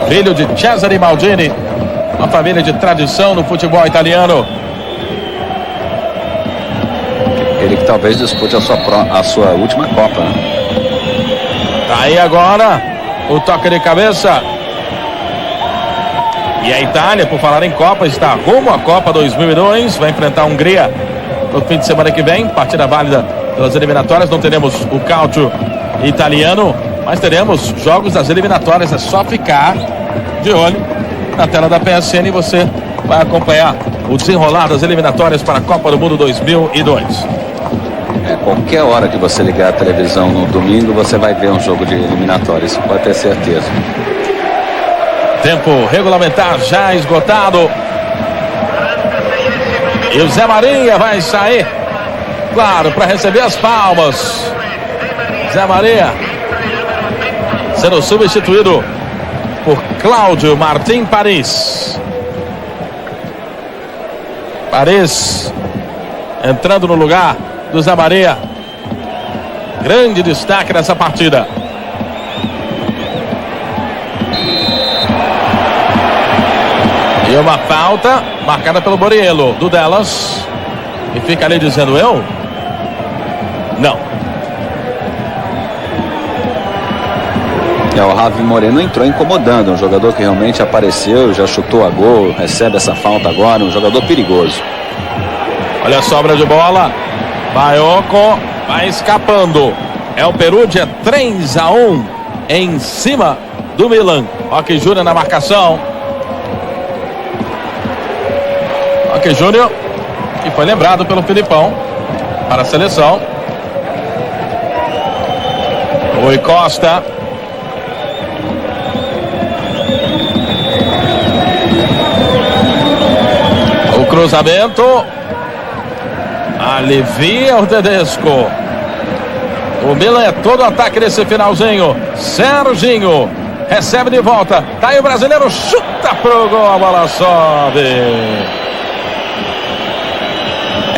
filho de Cesare Maldini, uma família de tradição no futebol italiano. Ele que talvez dispute a sua última Copa, né? Tá aí agora o toque de cabeça. E a Itália, por falar em Copa, está rumo à Copa 2002. Vai enfrentar a Hungria no fim de semana que vem. Partida válida pelas eliminatórias. Não teremos o Calcio italiano, mas teremos jogos das eliminatórias. É só ficar de olho na tela da PSN e você vai acompanhar o desenrolar das eliminatórias para a Copa do Mundo 2002. Qualquer hora que você ligar a televisão no domingo, você vai ver um jogo de eliminatórias, pode ter certeza. Tempo regulamentar já esgotado. E o Zé Maria vai sair, claro, para receber as palmas. Zé Maria sendo substituído por Cláudio Martim Paris. Paris entrando no lugar do Zé Maria. Grande destaque nessa partida. E uma falta marcada pelo Borriello, do Dallas. E fica ali dizendo eu? Não. O Javi Moreno entrou incomodando, um jogador que realmente apareceu, já chutou a gol, recebe essa falta agora, um jogador perigoso. Olha a sobra de bola, Baiocco vai escapando. É o Perugia 3-1 em cima do Milan. Roque Júnior na marcação. Roque Júnior, que foi lembrado pelo Filipão para a seleção. Rui Costa. O cruzamento alivia o Tedesco. O Milan é todo ataque nesse finalzinho. Serginho recebe de volta. Tá aí o brasileiro, chuta pro gol, a bola sobe.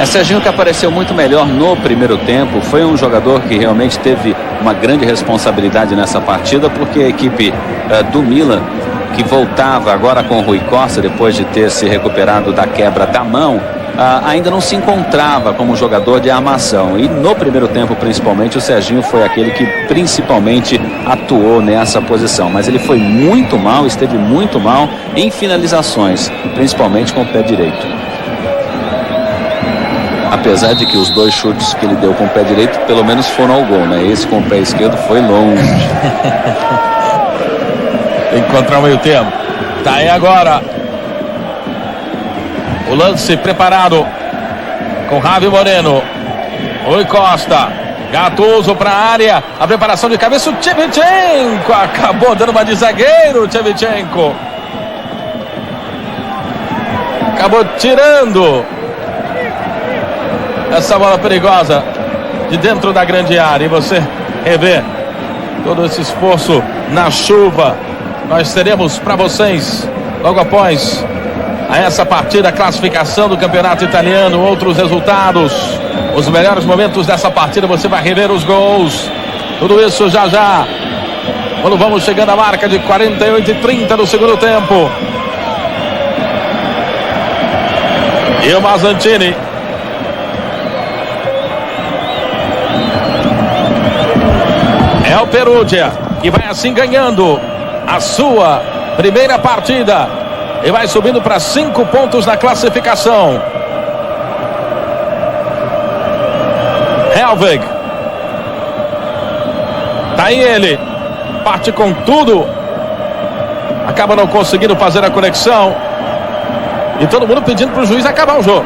Serginho, que apareceu muito melhor no primeiro tempo, foi um jogador que realmente teve uma grande responsabilidade nessa partida, porque a equipe do Milan, que voltava agora com o Rui Costa, depois de ter se recuperado da quebra da mão, ainda não se encontrava como jogador de armação. E no primeiro tempo, principalmente, o Serginho foi aquele que principalmente atuou nessa posição. Mas ele foi muito mal, esteve muito mal em finalizações, principalmente com o pé direito. Apesar de que os dois chutes que ele deu com o pé direito, pelo menos foram ao gol, né? Esse com o pé esquerdo foi longe. Tem que encontrar o meio tempo. Tá aí agora o lance preparado com Javi Moreno. Rui Costa. Gattuso para a área. A preparação de cabeça. O Shevchenko acabou dando uma de zagueiro. O Shevchenko acabou tirando essa bola perigosa de dentro da grande área. E você revê todo esse esforço na chuva. Nós teremos para vocês logo após a essa partida, a classificação do campeonato italiano, outros resultados, os melhores momentos dessa partida. Você vai rever os gols, tudo isso já já, quando vamos chegando à marca de 48:30 do segundo tempo. E o Mazzantini é o Perugia que vai assim ganhando a sua primeira partida e vai subindo para 5 pontos na classificação. Helveg. Tá aí ele. Parte com tudo. Acaba não conseguindo fazer a conexão. E todo mundo pedindo para o juiz acabar o jogo.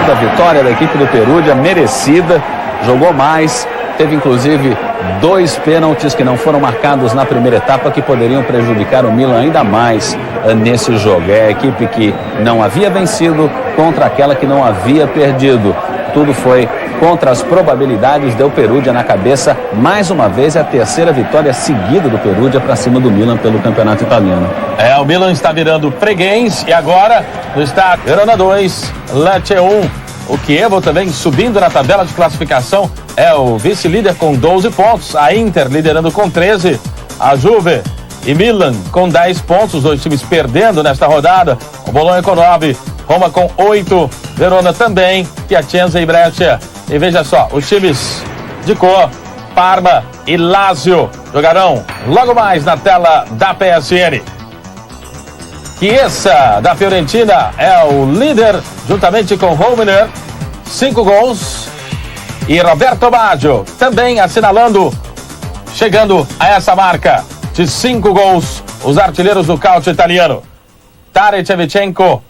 A vitória da equipe do Perugia, merecida, jogou mais, teve inclusive 2 pênaltis que não foram marcados na primeira etapa, que poderiam prejudicar o Milan ainda mais nesse jogo. É a equipe que não havia vencido contra aquela que não havia perdido. Tudo foi contra as probabilidades, deu Perugia na cabeça. Mais uma vez, é a terceira vitória seguida do Perugia para cima do Milan pelo campeonato italiano. O Milan está virando freguês e agora no estádio Verona 2, Lecce 1. O Chievo também subindo na tabela de classificação, é o vice-líder com 12 pontos. A Inter liderando com 13. A Juve e Milan com 10 pontos. Os dois times perdendo nesta rodada. O Bologna com 9. Roma com 8. Verona também. Piacenza e Brescia. E veja só, os times de cor, Parma e Lazio, jogarão logo mais na tela da PSN. Chiesa da Fiorentina é o líder, juntamente com Hominer, 5 gols. E Roberto Baggio também assinalando, chegando a essa marca de 5 gols, os artilheiros do calcio italiano. Tare Shevchenko